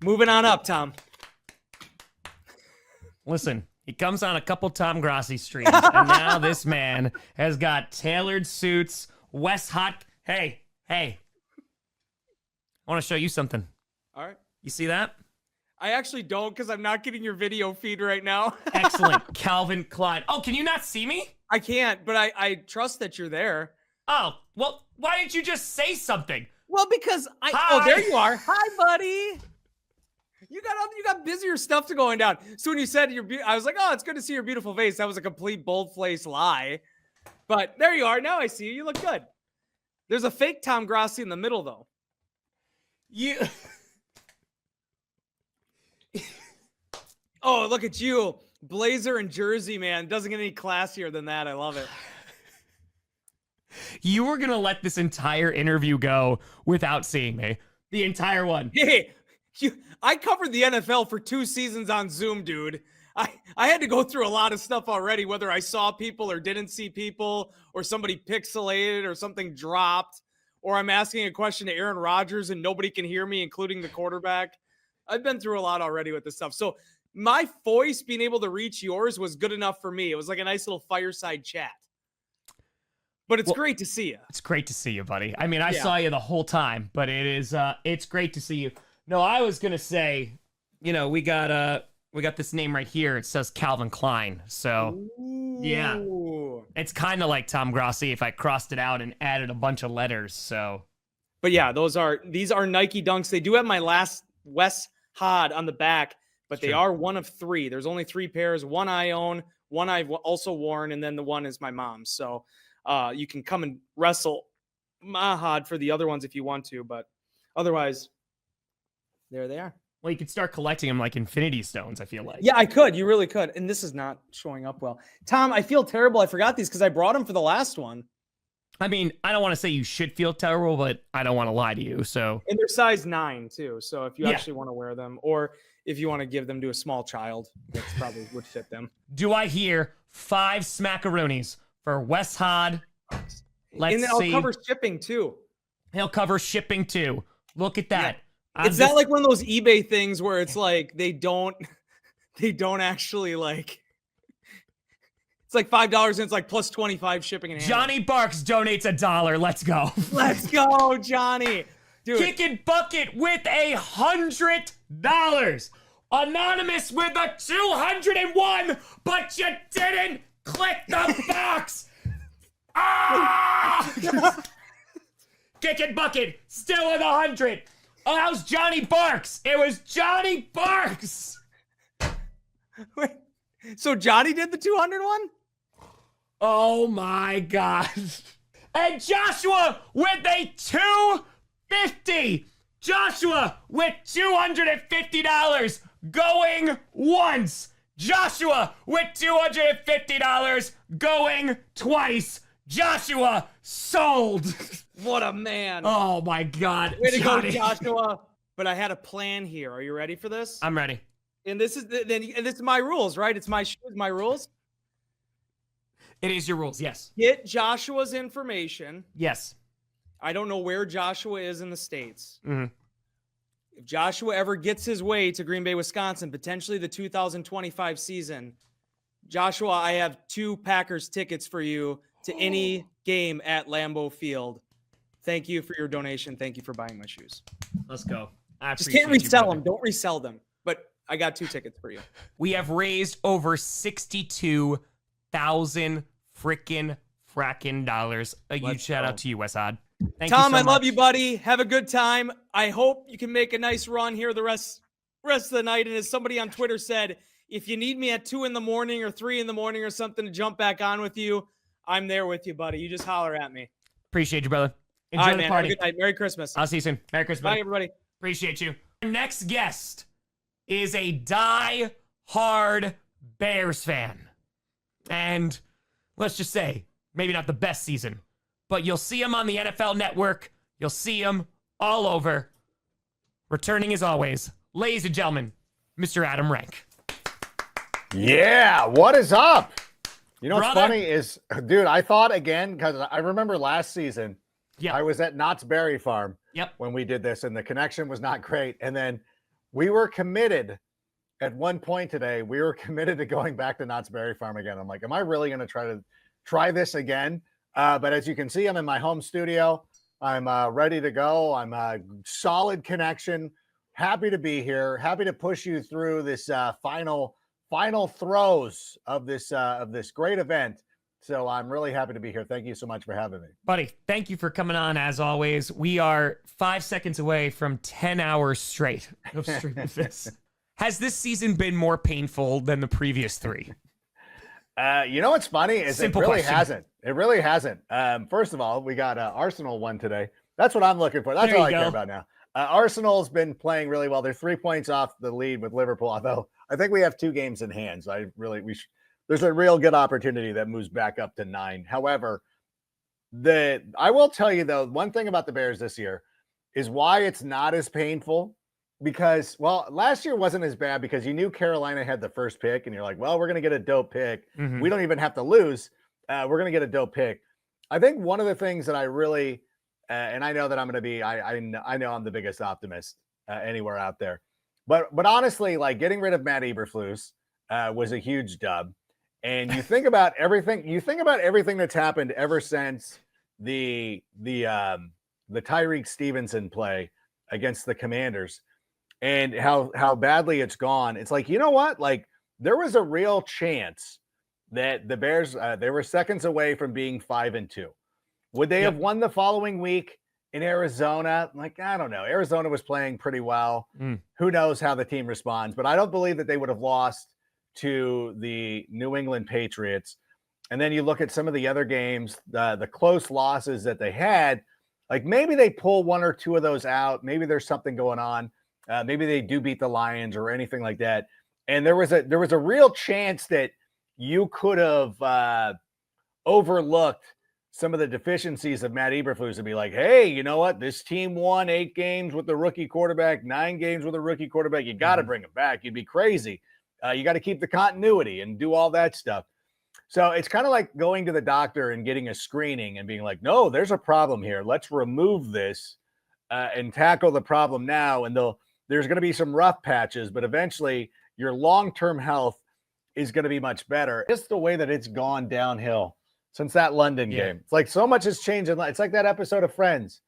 Moving on up, Tom. listen. He comes on a couple Tom Grossi streams, and now this man has got tailored suits. Wes Hot. Hey. I want to show you something. All right. You see that? I actually don't because I'm not getting your video feed right now. Excellent. Calvin Klein. Oh, can you not see me? I can't, but I trust that you're there. Oh, well, why didn't you just say something? Well, because Hi. Oh, there you are. Hi, buddy. You got busier stuff to going down. So when you said I was like, oh, it's good to see your beautiful face. That was a complete bold-faced lie. But there you are. Now I see you. You look good. There's a fake Tom Grossi in the middle, though. You. Oh, look at you. Blazer and jersey, man. Doesn't get any classier than that. I love it. You were going to let this entire interview go without seeing me. The entire one. Hey, I covered the NFL for 2 seasons on Zoom, dude. I had to go through a lot of stuff already, whether I saw people or didn't see people, or somebody pixelated or something dropped, or I'm asking a question to Aaron Rodgers and nobody can hear me, including the quarterback. I've been through a lot already with this stuff. So my voice being able to reach yours was good enough for me. It was like a nice little fireside chat. But it's great to see you. It's great to see you, buddy. I mean, I saw you the whole time, but it's great to see you. No, I was gonna say, we got this name right here. It says Calvin Klein. So yeah, it's kind of like Tom Grossi if I crossed it out and added a bunch of letters. So, but yeah, these are Nike Dunks. They do have my last Wes Hod on the back, but they are one of 3. There's only 3 pairs. One I own, one I've also worn, and then the one is my mom's. So you can come and wrestle my Hod for the other ones if you want to, but otherwise, there they are. well, you could start collecting them like Infinity Stones, I feel like. Yeah, I could. You really could. And this is not showing up well. Tom, I feel terrible. I forgot these because I brought them for the last one. I mean, I don't want to say you should feel terrible, but I don't want to lie to you. So, And they're size 9 too. So if you actually want to wear them, or if you want to give them to a small child, that's probably would fit them. do I hear 5 smackaroonies for Wes Hod? Let's and then I'll see. cover shipping too. He'll cover shipping too. Look at that. It's not like one of those eBay things where it's like they don't actually like. It's like $5 and it's like plus 25 shipping and handling. Johnny Barks donates $1. Let's go. Let's go, Johnny. Dude. Kicking bucket with $100. Anonymous with a 201, but you didn't click the box. Ah! Kicking bucket still with 100. Oh, that was Johnny Barks. It was Johnny Barks. Wait, so Johnny did the 200 one? Oh my God. And Joshua with a 250. Joshua with $250 going once. Joshua with $250 going twice. Joshua sold. What a man. Oh my God. Way to Johnny. go, Joshua. But I had a plan here. Are you ready for this? I'm ready. And this is my rules, right? It's my shoes, my rules. It is your rules. Yes. Get Joshua's information. Yes. I don't know where Joshua is in the States. Mm-hmm. If Joshua ever gets his way to Green Bay, Wisconsin, potentially the 2025 season, Joshua, I have 2 Packers tickets for you to any game at Lambeau Field. Thank you for your donation. Thank you for buying my shoes. Let's go. I Just appreciate can't you, resell brother. them. Don't resell them. But I got 2 tickets for you. We have raised over 62,000 freaking fracking dollars. A huge Let's shout go. out to you, Wes Hod. Thank Tom, you so I love much. you, buddy. Have a good time. I hope you can make a nice run here the rest of the night. And as somebody on Twitter said, if you need me at 2 a.m. or 3 a.m. or something to jump back on with you, I'm there with you, buddy. You just holler at me. Appreciate you, brother. Enjoy All right, the man. party. Have a good night. Merry Christmas. I'll see you soon. Merry Christmas. Bye, buddy. everybody. Appreciate you. Our next guest is a die-hard Bears fan. And let's just say, maybe not the best season, but you'll see him on the NFL Network. You'll see him all over. Returning as always, ladies and gentlemen, Mr. Adam Rank. Yeah, what is up? You know what's Brother. funny is, dude, I thought again, because I remember last season, Yep. I was at Knott's Berry Farm Yep. when we did this, and the connection was not great. And then we were committed at one point today, we were committed to going back to Knott's Berry Farm again. I'm like, am I really going to try this again? But as you can see, I'm in my home studio. I'm ready to go. I'm a solid connection. Happy to be here. Happy to push you through this final throes of this great event. So I'm really happy to be here. Thank you so much for having me. Buddy, thank you for coming on as always. We are 5 seconds away from 10 hours straight of streaming this. Has this season been more painful than the previous 3? You know what's funny is Simple it really question. hasn't. It really hasn't. First of all, we got Arsenal won today. That's what I'm looking for. That's There all you I care go. about now. Arsenal's been playing really well. They're 3 points off the lead with Liverpool, although I think we have 2 games in hand. So there's a real good opportunity that moves back up to 9. However, I will tell you though, one thing about the Bears this year is why it's not as painful. Because, well, last year wasn't as bad because you knew Carolina had the first pick, and you're like, well, we're going to get a dope pick. Mhm. We don't even have to lose. We're going to get a dope pick. I think one of the things that I really, and I know that I'm going to be, I know I'm the biggest optimist anywhere out there. But honestly, like getting rid of Matt Eberflus was a huge dub. And you think about everything. You think about everything that's happened ever since the Tyreek Stevenson play against the Commanders. And how badly it's gone. It's like, you know what? Like there was a real chance that the Bears, they were seconds away from being 5-2. Would they have won the following week in Arizona? Like, I don't know. Arizona was playing pretty well. Who knows how the team responds, but I don't believe that they would have lost to the New England Patriots. And then you look at some of the other games, the close losses that they had, like maybe they pull 1 or 2 of those out. Maybe there's something going on. Maybe they do beat the Lions or anything like that. And there was a real chance that you could have overlooked some of the deficiencies of Matt Eberflus and be like, hey, you know what? This team won 8 games with the rookie quarterback, 9 games with a rookie quarterback. You got to bring him back. You'd be crazy. You got to keep the continuity and do all that stuff. So it's kind of like going to the doctor and getting a screening and being like, no, there's a problem here. Let's remove this and tackle the problem now. And there's going to be some rough patches, but eventually your long-term health is going to be much better. Just the way that it's gone downhill since that London game. It's like so much has changed. It's like that episode of Friends.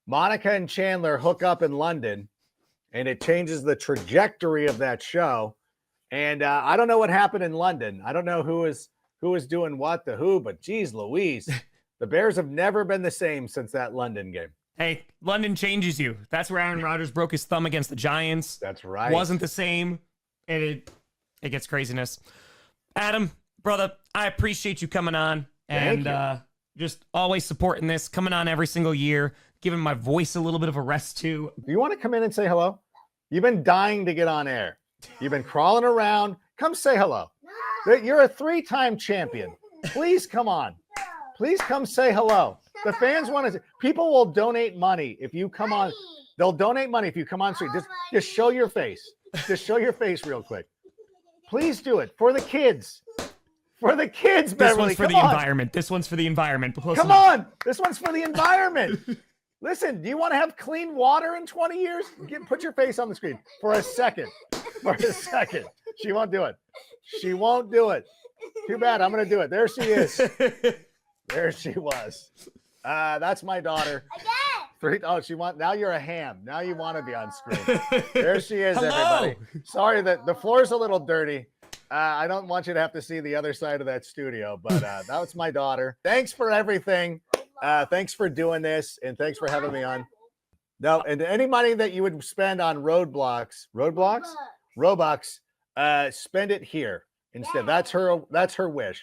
Monica and Chandler hook up in London, and it changes the trajectory of that show. And I don't know what happened in London. I don't know who is doing what to who, but geez Louise, the Bears have never been the same since that London game. Hey, London changes you. That's where Aaron Rodgers broke his thumb against the Giants. That's right. Wasn't the same. And it gets craziness. Adam, brother, I appreciate you coming on and just always supporting this, coming on every single year, giving my voice a little bit of a rest too. Do you want to come in and say hello? You've been dying to get on air. You've been crawling around. Come say hello. You're a 3-time champion. Please come on. Please come say hello. The fans want to. People will donate money if you come on. They'll donate money if you come on street. Just show your face. Just show your face real quick. Please do it for the kids. For the kids, This Beverly. one's for Come the on. environment. This one's for the environment. Come on. This one's for the environment. Listen, do you want to have clean water in 20 years? Put your face on the screen for a second. For a second. She won't do it. She won't do it. Too bad. I'm going to do it. There she is. There she was. That's my daughter. Now you're a ham. Now you want to be on screen. There she is, Hello. everybody. Sorry that the floor's a little dirty. I don't want you to have to see the other side of that studio, but that was my daughter. Thanks for everything. Thanks for doing this, and thanks for having me on. No, and any money that you would spend on Robux, spend it here instead. That's her wish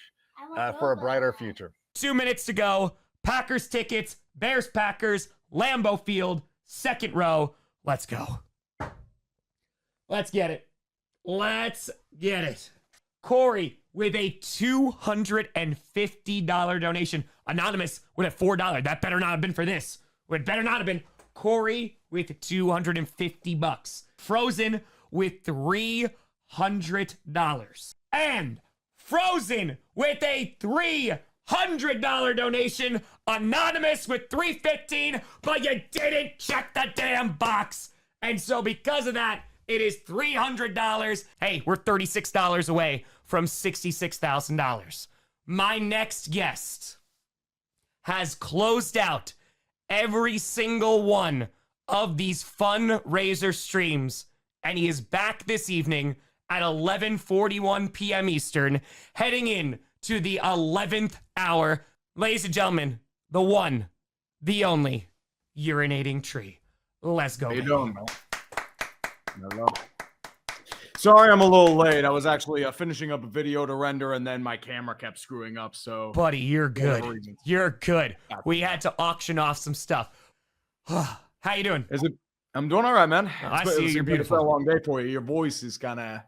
for a brighter future. 2 minutes to go. Packers tickets, Bears Packers, Lambeau Field, second row. Let's go. Let's get it. Let's get it. Corey with a $250 donation. Anonymous with a $4. That better not have been for this. It better not have been. Corey with $250. Frozen with $300. And Frozen with a $300 donation. Anonymous with $315, but you didn't check the damn box. And so because of that, it is $300. Hey, we're $36 away from $66,000. My next guest has closed out every single one of these fundraiser streams, and he is back this evening at 11:41 p.m. Eastern, heading in to the 11th hour. Ladies and gentlemen, the one, the only, urinating tree. Let's go. How you doing, man? Hello. Sorry, I'm a little late. I was actually finishing up a video to render, and then my camera kept screwing up. So, buddy, you're good. You're good. We had to auction off some stuff. How you doing? Is it? I'm doing all right, man. I see you're beautiful. It's been a long day for you. Your voice is kind of.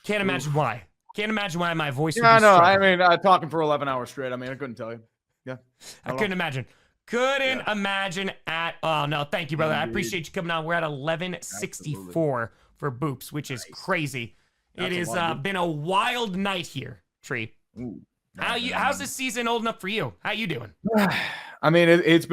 Can't imagine why. Can't imagine why my voice. Yeah, I know. I mean, talking for 11 hours straight. I mean, I couldn't tell you. Yeah, I couldn't imagine. Couldn't imagine at all. No, thank you, brother. I appreciate you coming on. We're at 11:64 for Boops, which is crazy. It has been a wild night here, Tree. Ooh, how's this season holding up for you? How you doing? I mean, it's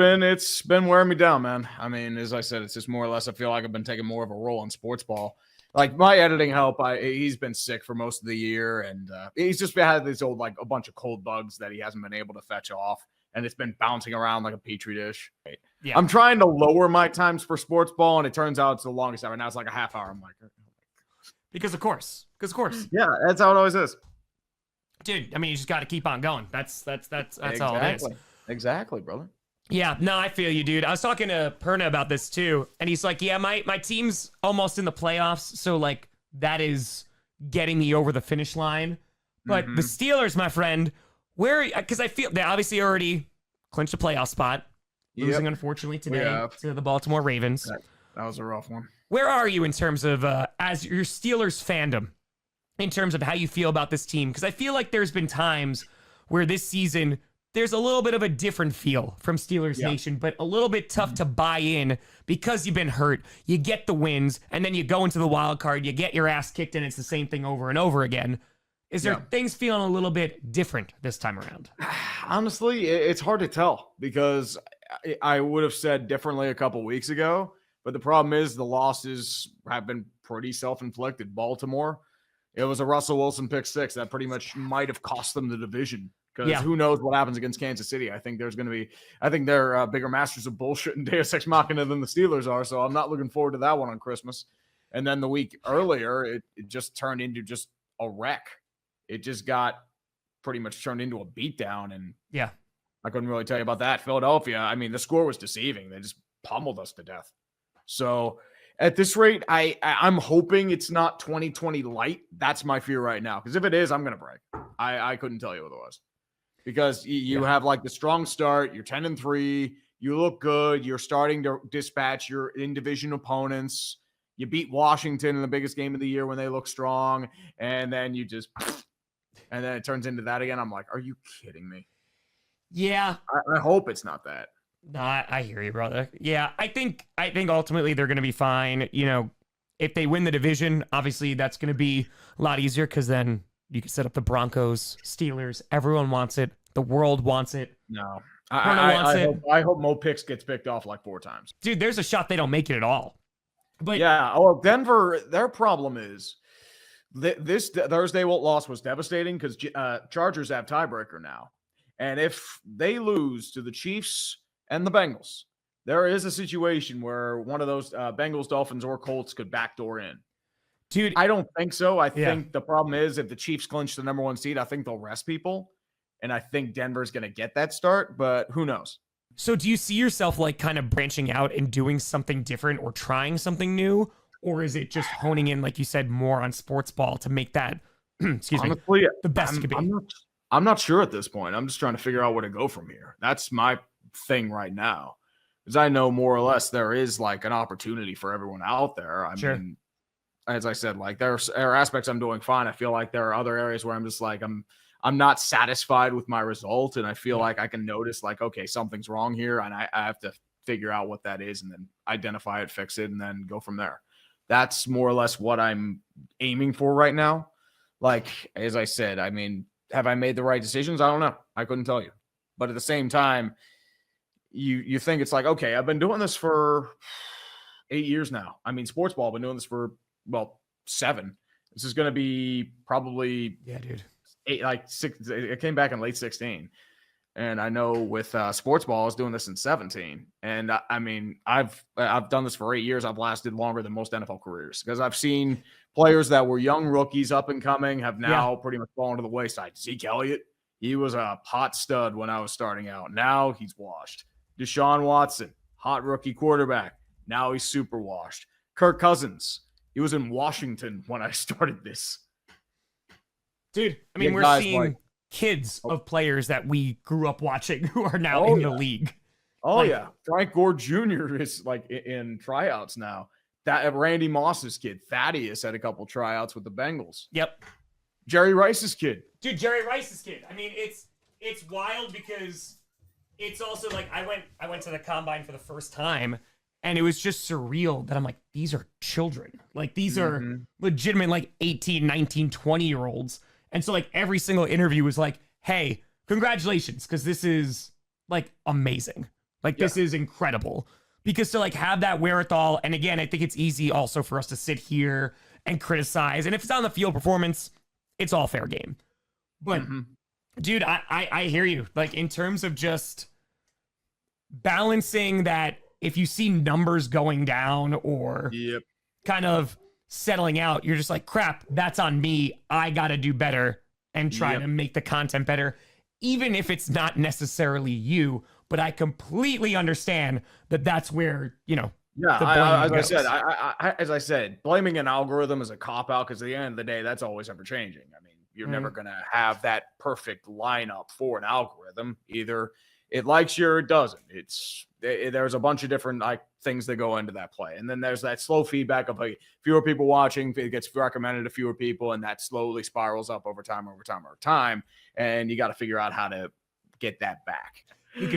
been wearing me down, man. I mean, as I said, it's just more or less. I feel like I've been taking more of a role in sports ball. Like my editing help, he's been sick for most of the year, and he's just had this old like a bunch of cold bugs that he hasn't been able to fetch off, and it's been bouncing around like a petri dish. Right? Yeah. I'm trying to lower my times for sports ball, and it turns out it's the longest ever. Now it's like a half hour. I'm like, because of course. Yeah, that's how it always is. Dude, I mean, you just got to keep on going. That's exactly. all it is. Exactly, brother. Yeah, no, I feel you, dude. I was talking to Perna about this too, and he's like, yeah, my team's almost in the playoffs, so like that is getting me over the finish line. But the Steelers, my friend, because I feel they obviously already clinched a playoff spot, losing unfortunately today to the Baltimore Ravens. That was a rough one. Where are you in terms of as your Steelers fandom, in terms of how you feel about this team? Because I feel like there's been times where this season there's a little bit of a different feel from Steelers Nation, but a little bit tough to buy in because you've been hurt. You get the wins, and then you go into the wild card, you get your ass kicked, and it's the same thing over and over again. Is there things feeling a little bit different this time around? Honestly, it's hard to tell because I would have said differently a couple weeks ago, but the problem is the losses have been pretty self-inflicted. Baltimore, it was a Russell Wilson pick six that pretty much might have cost them the division. Because who knows what happens against Kansas City? I think they're bigger masters of bullshit and Deus Ex Machina than the Steelers are. So I'm not looking forward to that one on Christmas. And then the week earlier, it just turned into just a wreck. It just got pretty much turned into a beatdown. And I couldn't really tell you about that. Philadelphia, I mean, the score was deceiving. They just pummeled us to death. So at this rate, I'm hoping it's not 2020 light. That's my fear right now. Because if it is, I'm going to break. I couldn't tell you otherwise. Because you have like the strong start, you're 10-3, you look good, you're starting to dispatch your in-division opponents, you beat Washington in the biggest game of the year when they look strong, and then and then it turns into that again. I'm like, are you kidding me? Yeah. I hope it's not that. No, I hear you, brother. Yeah, I think ultimately they're going to be fine. You know, if they win the division, obviously that's going to be a lot easier because then you can set up the Broncos, Steelers. Everyone wants it. The world wants it. No. I hope Mo Picks gets picked off like 4 times. Dude, there's a shot they don't make it at all. But yeah, well, Denver, their problem is this Thursday loss was devastating because Chargers have tiebreaker now. And if they lose to the Chiefs and the Bengals, there is a situation where one of those Bengals, Dolphins, or Colts could backdoor in. Dude, I don't think so. I Yeah. think the problem is if the Chiefs clinch the number 1 seed, I think they'll rest people. And I think Denver's going to get that start, but who knows? so do you see yourself like kind of branching out and doing something different or trying something new? Or is it just honing in, like you said, more on sports ball to make that, excuse me, Honestly, the best it could be? I'm not sure at this point. I'm just trying to figure out where to go from here. That's my thing right now. Because I know more or less there is like an opportunity for everyone out there. I Sure. mean, as I said, like there are aspects I'm doing fine. I feel like there are other areas where I'm just like I'm not satisfied with my result, and I feel like I can notice like, okay, something's wrong here, and I have to figure out what that is and then identify it, fix it, and then go from there. That's more or less what I'm aiming for right now. Like, as I said, I mean, have I made the right decisions? I don't know. I couldn't tell you. But at the same time, you think it's like, okay, I've been doing this for 8 years now. I mean, sports ball, I've been doing this for, 7. This is going to be probably Yeah, dude. 6. It came back in late 16. And I know with sports ball, I was doing this in 17. And I mean, I've done this for 8 years. I've lasted longer than most NFL careers because I've seen players that were young rookies up and coming have now pretty much fallen to the wayside. Zeke Elliott, he was a hot stud when I was starting out. Now he's washed. Deshaun Watson, hot rookie quarterback. Now he's super washed. Kirk Cousins, he was in Washington when I started this. Dude, I mean, Yeah, we're guys seeing like- kids of players that we grew up watching who are now in the league. Oh, Like- yeah. Frank Gore Jr. is like in tryouts now. That Randy Moss's kid, Thaddeus, had a couple tryouts with the Bengals. Yep. Jerry Rice's kid. Dude, Jerry Rice's kid. I mean, it's wild because it's also like I went to the combine for the first time and it was just surreal that I'm like, these are children. Like these are legitimate like 18, 19, 20-year-olds. And so like every single interview was like, hey, congratulations, because this is like amazing. Like this is incredible. Because to like have that wherewithal, and again, I think it's easy also for us to sit here and criticize. And if it's on the field performance, it's all fair game. But dude, I hear you. Like in terms of just balancing that, if you see numbers going down or kind of settling out, you're just like, crap, that's on me. I got to do better and try to make the content better, even if it's not necessarily you. But I completely understand that that's where, you know, Yeah, the blame as goes. as I said, blaming an algorithm is a cop out because at the end of the day, that's always ever changing. I mean, you're never going to have that perfect lineup for an algorithm. Either it likes you or it doesn't. There's a bunch of different like things that go into that play, and then there's that slow feedback of like fewer people watching, it gets recommended to fewer people, and that slowly spirals up over time, and you got to figure out how to get that back.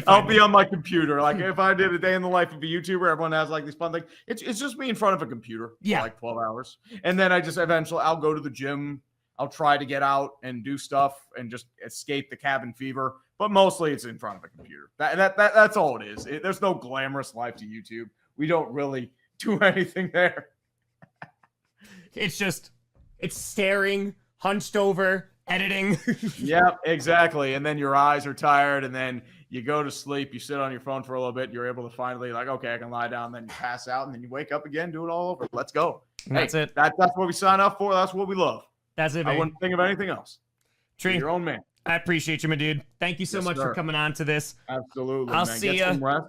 I'll be on my computer. Like if I did a day in the life of a YouTuber, everyone has like these fun things. It's just me in front of a computer for like 12 hours. And then I'll go to the gym. I'll try to get out and do stuff and just escape the cabin fever. But mostly it's in front of a computer. That's all it is. There's no glamorous life to YouTube. We don't really do anything there. it's staring, hunched over, editing. Yeah, exactly. And then your eyes are tired, and then you go to sleep, you sit on your phone for a little bit, you're able to finally like, okay, I can lie down, then you pass out, and then you wake up again, do it all over. Let's go. That's it. That's what we sign up for. That's what we love. That's it, I baby. wouldn't think of anything else. Tree, You're your own man. I appreciate you, my dude. Thank you so Yes, much for sir. coming on to this Absolutely, I'll man. see Get ya. some rest.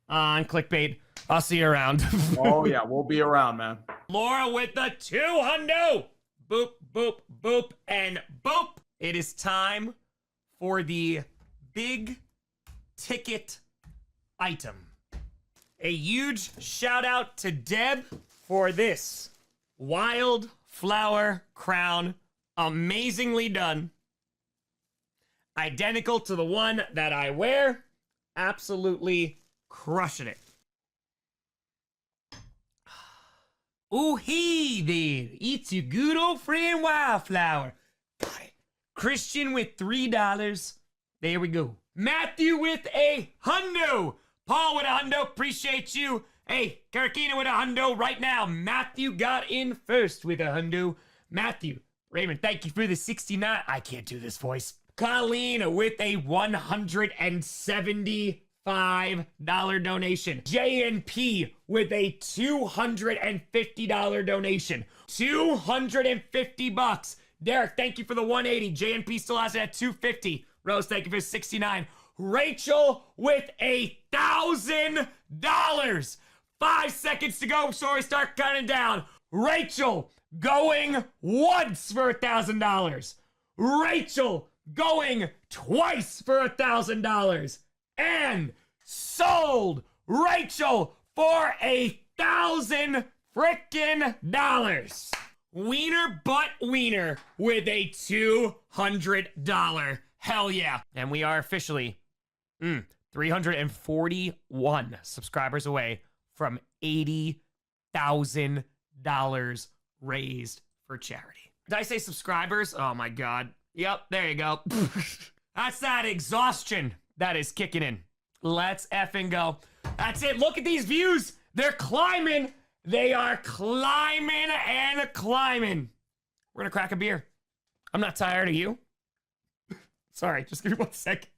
on Clickbait. I'll see you around. Oh, yeah, we'll be around, man. Laura with the 200. Boop, boop, boop, and boop. It is time for the big ticket item. A huge shout out to Deb for this wildflower crown. Amazingly done. Identical to the one that I wear. Absolutely crushing it. Oh, hey there. It's your good old friend Wildflower. Got it. Christian with $3. There we go. Matthew with a hundo. Paul with a hundo. Appreciate you. Hey, Karakina with a hundo right now. Matthew got in first with a hundo. Matthew. Raymond, thank you for the 69. I can't do this voice. Colleen with a $175. donation. JNP with a $250 donation. $250. Derek, thank you for the 180. JNP still has it at 250. Rose, thank you for 69. Rachel with $1,000. 5 seconds to go before we start counting down. Rachel going once for $1,000. Rachel going twice for $1,000. And sold Rachel for $1,000 frickin' dollars. Wiener butt wiener with a $200. Hell yeah. And we are officially 341 subscribers away from $80,000 raised for charity. Did I say subscribers? Oh my God. Yep, there you go. That's that exhaustion that is kicking in. Let's effing go. That's it. Look at these views. They're climbing. They are climbing and climbing. We're gonna crack a beer. I'm not tired of you. Sorry, just give me 1 second.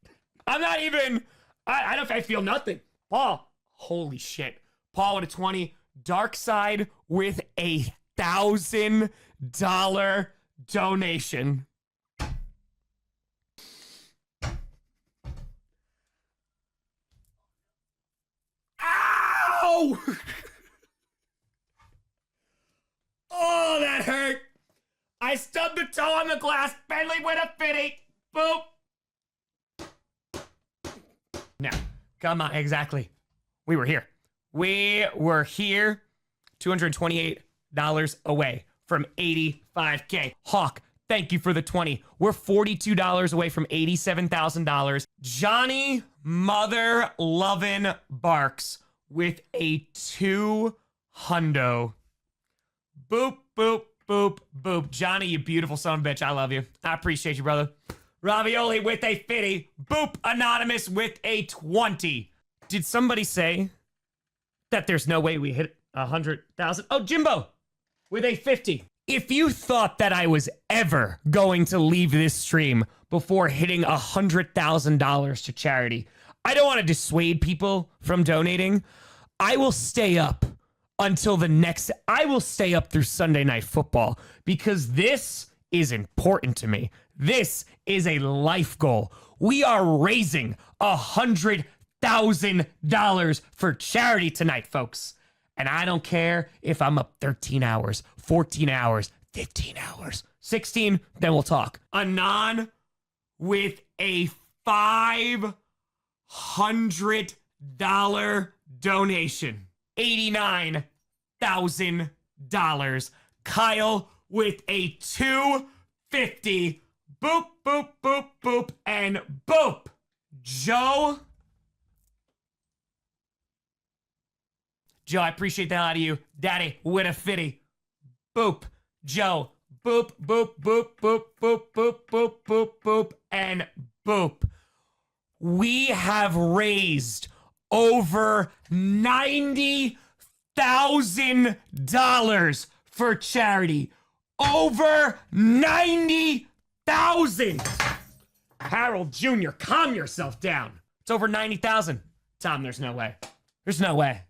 I'm not even, I don't, I feel nothing. Paul, holy shit. Paul with a 20. Dark Side with $1,000 donation. Ow! Oh, that hurt. I stubbed the toe on the glass. Bentley with a 50. Boop. Now, come on, exactly. We were here. We were here. $228 away from 85K. Hawk, thank you for the 20. We're $42 away from $87,000. Johnny Mother Lovin' Barks with a 200. Boop, boop, boop, boop. Johnny, you beautiful son of a bitch. I love you. I appreciate you, brother. Ravioli with a 50. Boop, Anonymous with a 20. Did somebody say that there's no way we hit 100,000? Oh, Jimbo with a 50. If you thought that I was ever going to leave this stream before hitting $100,000 to charity, I don't want to dissuade people from donating. I will stay up until I will stay up through Sunday Night Football because this is important to me. This is a life goal. We are raising $100,000 for charity tonight, folks. And I don't care if I'm up 13 hours, 14 hours, 15 hours, 16, then we'll talk. Anon with a $500 donation. $89,000. Kyle with a 250. Boop, boop, boop, boop, and boop. Joe, I appreciate the hell out of you. Daddy with a 50. Boop. Joe. Boop, boop, boop, boop, boop, boop, boop, boop, boop, and boop. We have raised over $90,000 for charity. Over 90,000. Harold Jr., calm yourself down. It's over 90,000. Tom, there's no way. There's no way.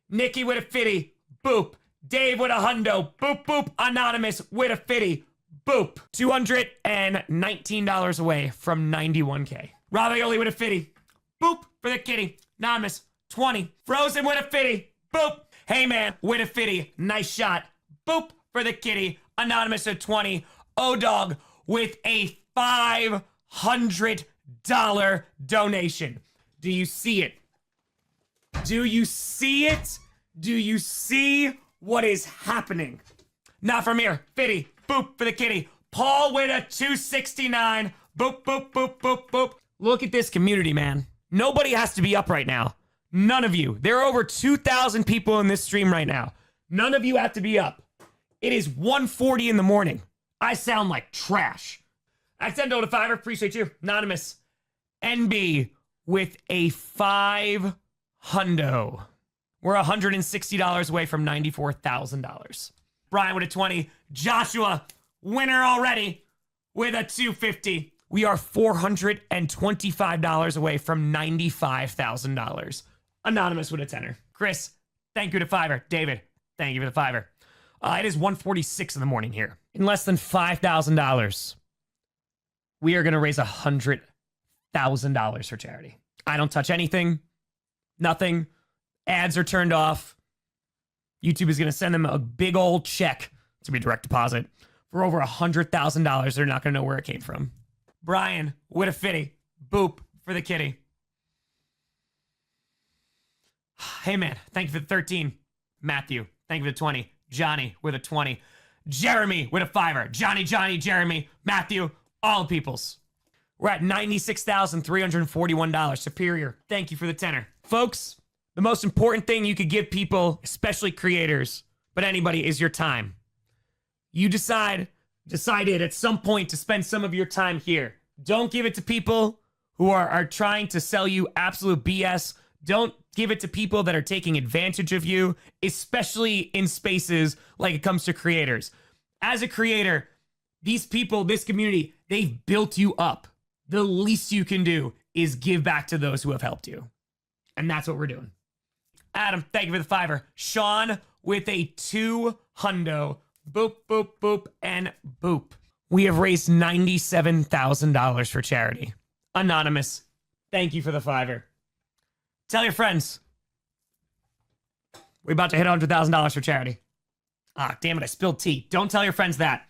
Nikki with a 50. Boop. Dave with a hundo. Boop, boop. Anonymous with a 50. Boop. $219 away from 91K. Ravioli with a 50. Boop for the kitty. Anonymous, 20. Frozen with a 50. Boop. Hey man with a 50. Nice shot. Boop for the kitty. Anonymous at 20. O-Dog with a $500 donation. Do you see it? Do you see it? Do you see what is happening? Not from here. 50. Boop for the kitty. Paul with a 269. Boop, boop, boop, boop, boop. Look at this community, man. Nobody has to be up right now. None of you. There are over 2,000 people in this stream right now. None of you have to be up. It is 1:40 in the morning. I sound like trash. Accento to Fiverr. Appreciate you. Anonymous. NB with a 500. We're $160 away from $94,000. Brian with a 20. Joshua, winner already with a 250. We are $425 away from $95,000. Anonymous with a tenner. Chris, thank you to $5. David, thank you for the $5. It is 1:46 in the morning here. In less than $5,000, we are going to raise $100,000 for charity. I don't touch anything. Nothing. Ads are turned off. YouTube is going to send them a big old check to be direct deposit for over $100,000. They're not going to know where it came from. Brian, with a fitty. Boop for the kitty. Hey, man. Thank you for the 13. Matthew, thank you for the 20. Johnny with a 20. Jeremy with a $5. Johnny, Jeremy, Matthew, all the peoples. We're at $96,341. Superior, thank you for the tenner. Folks, the most important thing you could give people, especially creators, but anybody, is your time. You decided at some point to spend some of your time here. Don't give it to people who are trying to sell you absolute BS. Don't give it to people that are taking advantage of you, especially in spaces like it comes to creators. As a creator, these people, this community, they've built you up. The least you can do is give back to those who have helped you. And that's what we're doing. Adam, thank you for the $5. Sean with a 2 hundo. Boop, boop, boop, and boop. We have raised $97,000 for charity. Anonymous, thank you for the $5. Tell your friends. We're about to hit $100,000 for charity. Ah, damn it, I spilled tea. Don't tell your friends that.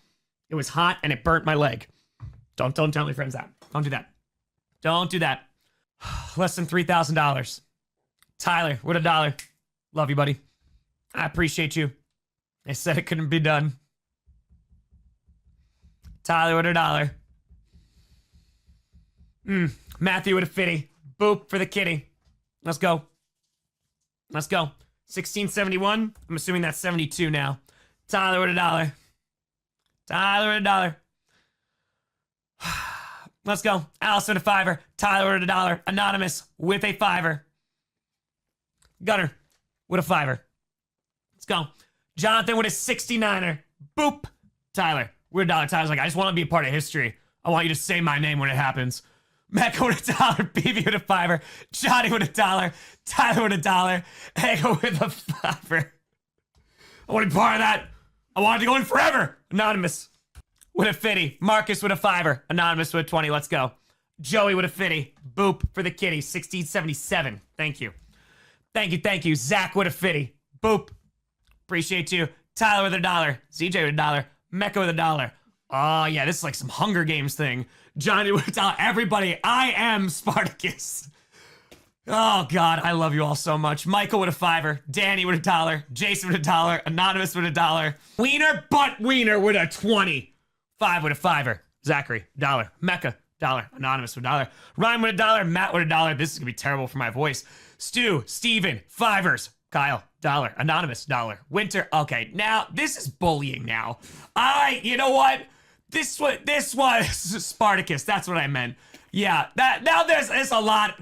It was hot and it burnt my leg. Don't tell your friends that. Don't do that. Don't do that. Less than $3,000. Tyler, with $1. Love you, buddy. I appreciate you. They said it couldn't be done. Tyler with $1. Matthew with a 50. Boop for the kitty. Let's go. Let's go. 1671. I'm assuming that's 72 now. Tyler with $1. Tyler with $1. Let's go. Allison with a $5. Tyler with $1. Anonymous with a $5. Gunner with a $5. Let's go. Jonathan with a 69er. Boop. Tyler with $1. Tyler's like, I just want to be a part of history. I want you to say my name when it happens. Mecca with $1. BB with a $5. Johnny with $1. Tyler with $1. Ego with a $5. I want to be part of that. I want it to go in forever. Anonymous with a 50. Marcus with a $5. Anonymous with a 20. Let's go. Joey with a 50. Boop for the kitty. 1677. Thank you. Thank you. Zach with a 50. Boop. Appreciate you. Tyler with $1. ZJ with $1. Mecca with $1. Oh, yeah, this is like some Hunger Games thing. Johnny with $1. Everybody, I am Spartacus. Oh, God, I love you all so much. Michael with a $5. Danny with $1. Jason with $1. Anonymous with $1. Wiener butt wiener with a 20. 5 with a $5. Zachary, $1. Mecca, $1. Anonymous with $1. Ryan with $1. Matt with $1. This is going to be terrible for my voice. Stu, Steven, $5. Kyle, $1. Anonymous, $1. Winter, okay, now, this is bullying now. You know what? This was Spartacus. That's what I meant. Yeah, now there's a lot.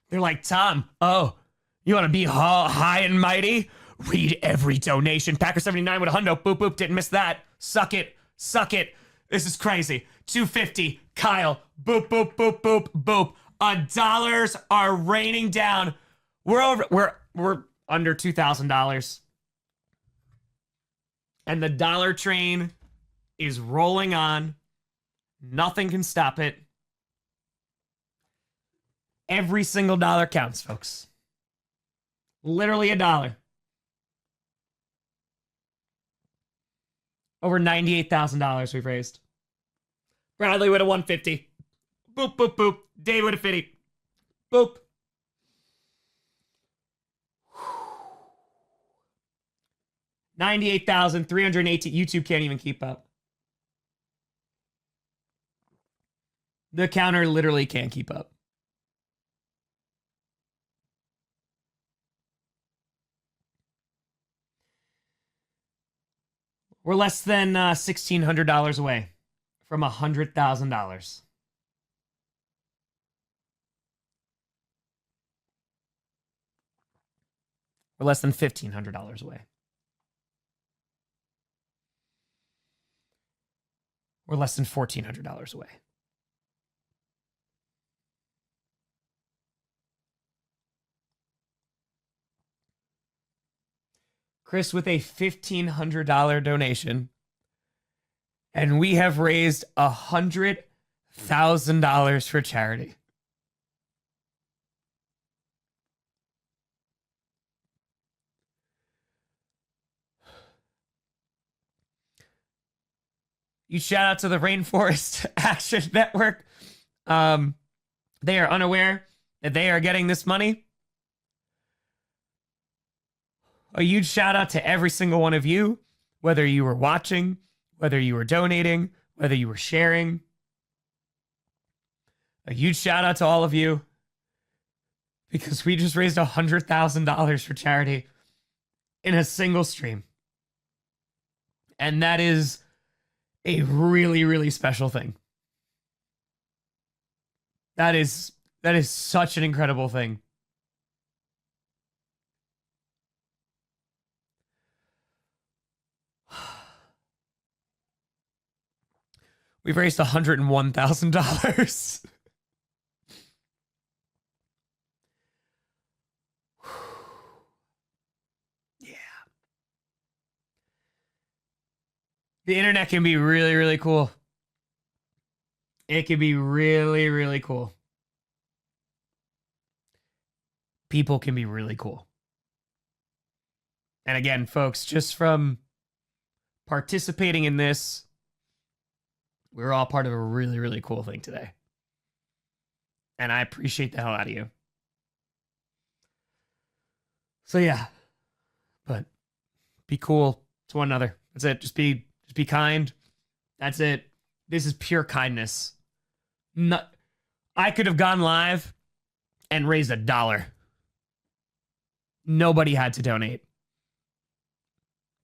They're like, Tom, oh, you want to be high and mighty? Read every donation. Packer 79 with a hundo. Boop, boop. Didn't miss that. Suck it. This is crazy. 250. Kyle. Boop, boop, boop, boop, boop. Dollars are raining down. We're under $2,000. And the dollar train is rolling on. Nothing can stop it. Every single dollar counts, folks. Literally $1. Over $98,000 we've raised. Bradley with a 150. Boop, boop, boop. Dave with a 50. Boop. $98,380. YouTube can't even keep up. The counter literally can't keep up. We're less than $1,600 away from $100,000. We're less than $1,500 away. We're less than $1,400 away. Chris with a $1,500 donation. And we have raised $100,000 for charity. You shout out to the Rainforest Action Network. They are unaware that they are getting this money. A huge shout out to every single one of you, whether you were watching, whether you were donating, whether you were sharing. A huge shout out to all of you because we just raised $100,000 for charity in a single stream. And that is a really, really special thing. That is such an incredible thing. We've raised $101,000. Yeah. The internet can be really, really cool. It can be really, really cool. People can be really cool. And again, folks, just from participating in this, we're all part of a really, really cool thing today. And I appreciate the hell out of you. So yeah, but be cool to one another. That's it. Just be kind. That's it. This is pure kindness. I could have gone live and raised $1. Nobody had to donate.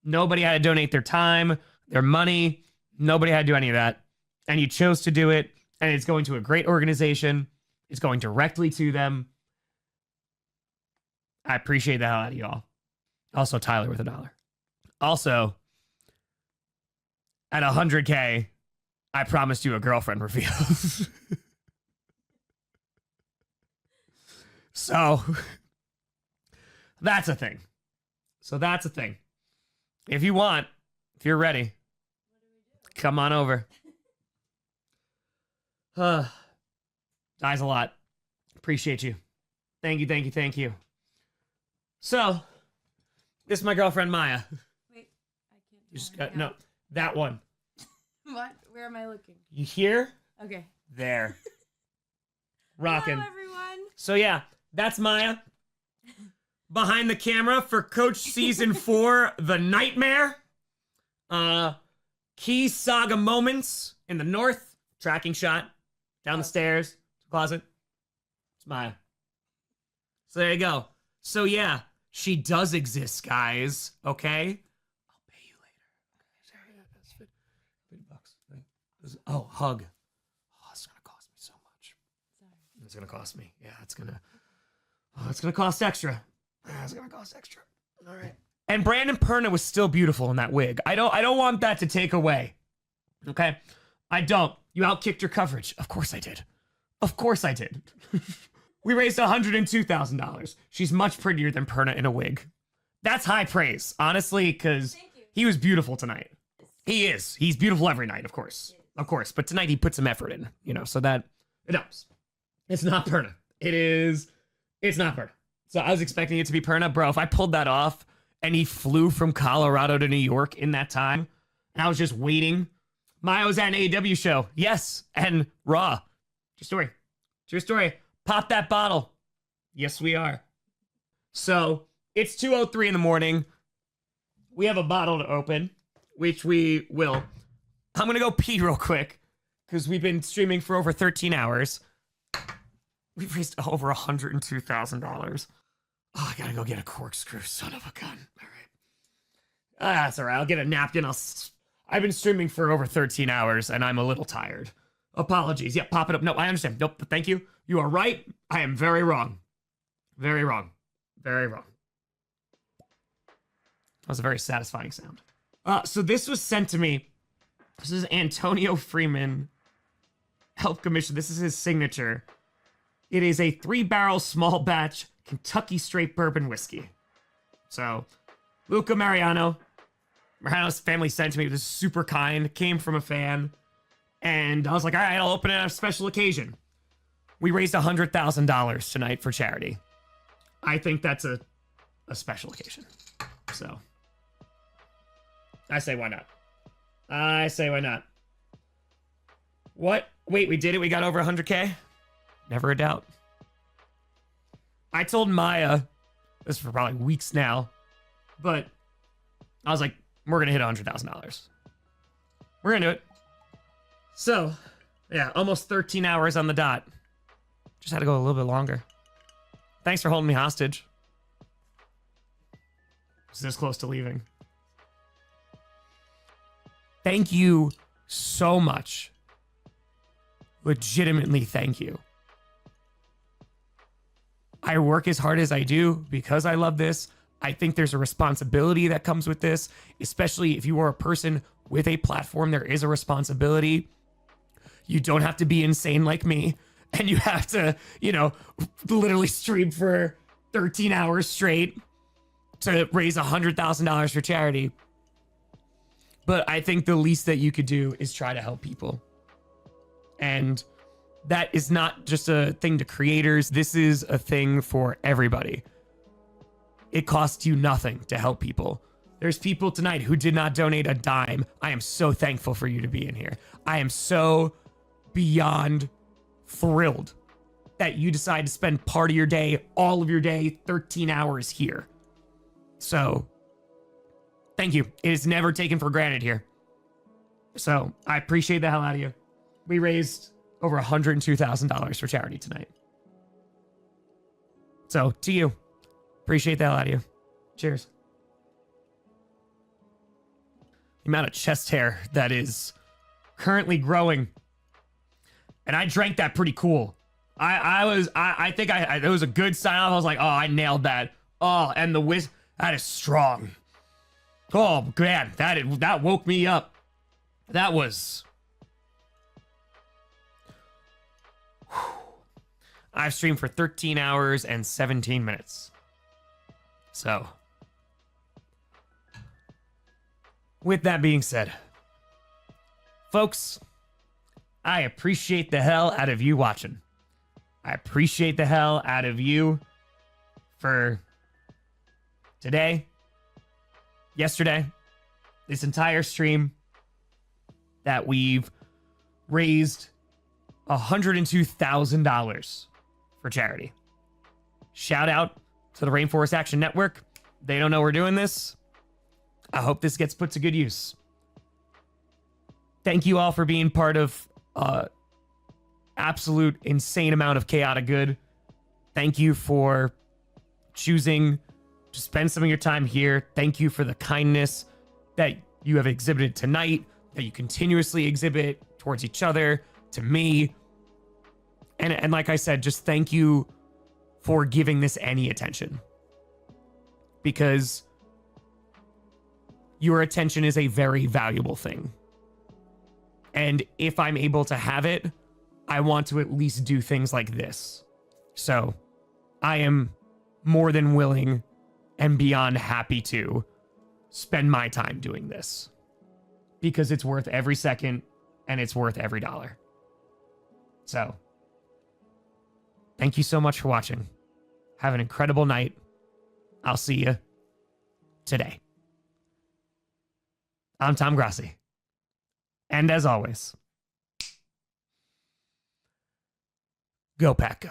Nobody had to donate their time, their money. Nobody had to do any of that. And you chose to do it, and it's going to a great organization. It's going directly to them. I appreciate the hell out of y'all. Also, Tyler with $1. Also, at 100K, I promised you a girlfriend reveal. So, that's a thing. If you want, if you're ready, come on over. Guys, a lot. Appreciate you. Thank you. So, this is my girlfriend, Maya. Wait, I can't. You just got, no, that one. What? Where am I looking? You here? Okay. There. Rocking. Hello, everyone. So, yeah, that's Maya. Behind the camera for Coach Season 4, The Nightmare. Key saga moments in the north. Tracking shot. Down the stairs. Closet. It's Maya. So there you go. So yeah, she does exist, guys. Okay? I'll pay you later. Okay, $50. Oh, hug. Oh, it's gonna cost me so much. Sorry. It's gonna cost me. Yeah, it's gonna cost extra. It's gonna cost extra. All right. And Brandon Perna was still beautiful in that wig. I don't want that to take away. Okay? I don't. You outkicked your coverage. Of course I did. We raised $102,000. She's much prettier than Perna in a wig. That's high praise, honestly, because he was beautiful tonight. He is. He's beautiful every night, of course. But tonight he put some effort in, so that it helps. It's not Perna. It's not Perna. So I was expecting it to be Perna. Bro, if I pulled that off and he flew from Colorado to New York in that time, and I was just waiting. Maya was at an AEW show. Yes. And Raw. True story. Pop that bottle. Yes, we are. So it's 2:03 in the morning. We have a bottle to open, which we will. I'm going to go pee real quick because we've been streaming for over 13 hours. We've raised over $102,000. Oh, I got to go get a corkscrew. Son of a gun. All right. That's all right. I'll get a napkin. I've been streaming for over 13 hours, and I'm a little tired. Apologies. Yeah, pop it up. No, I understand. Nope, thank you. You are right. I am very wrong. Very wrong. That was a very satisfying sound. So this was sent to me This is Antonio Freeman, Health Commission. This is his signature. It is a 3-barrel small batch Kentucky straight bourbon whiskey. So, Luca Mariano's family sent to me. It was super kind. Came from a fan. And I was like, all right, I'll open it on a special occasion. We raised $100,000 tonight for charity. I think that's a special occasion. So, I say why not? I say why not? What? Wait, we did it? We got over 100K? Never a doubt. I told Maya, this is for probably weeks now, but I was like, we're going to hit $100,000. We're going to do it. So, yeah, almost 13 hours on the dot. Just had to go a little bit longer. Thanks for holding me hostage. Was this close to leaving. Thank you so much. Legitimately, thank you. I work as hard as I do because I love this. I think there's a responsibility that comes with this, especially if you are a person with a platform. There is a responsibility. You don't have to be insane like me, and you have to, literally stream for 13 hours straight to raise $100,000 for charity. But I think the least that you could do is try to help people. And that is not just a thing to creators. This is a thing for everybody. It costs you nothing to help people. There's people tonight who did not donate a dime. I am so thankful for you to be in here. I am so beyond thrilled that you decide to spend part of your day, all of your day, 13 hours here. So, thank you. It is never taken for granted here. So, I appreciate the hell out of you. We raised over $102,000 for charity tonight. So, to you, appreciate the hell out of you. Cheers. The amount of chest hair that is currently growing. And I drank that pretty cool. I think it was a good sign off. I was like, oh, I nailed that. Oh, and the whisk, that is strong. Oh, man, that woke me up. That was... I've streamed for 13 hours and 17 minutes. So, with that being said, folks, I appreciate the hell out of you watching. I appreciate the hell out of you for today, yesterday, this entire stream that we've raised $102,000 for charity. Shout out to the Rainforest Action Network. They don't know we're doing this. I hope this gets put to good use. Thank you all for being part of absolute insane amount of chaotic good. Thank you for choosing to spend some of your time here. Thank you for the kindness that you have exhibited tonight, that you continuously exhibit towards each other, to me. And like I said, just thank you for giving this any attention. Because your attention is a very valuable thing. And if I'm able to have it, I want to at least do things like this. So I am more than willing and beyond happy to spend my time doing this. Because it's worth every second and it's worth every dollar. So, thank you so much for watching. Have an incredible night. I'll see you today. I'm Tom Grassi. And as always, go Pack Go.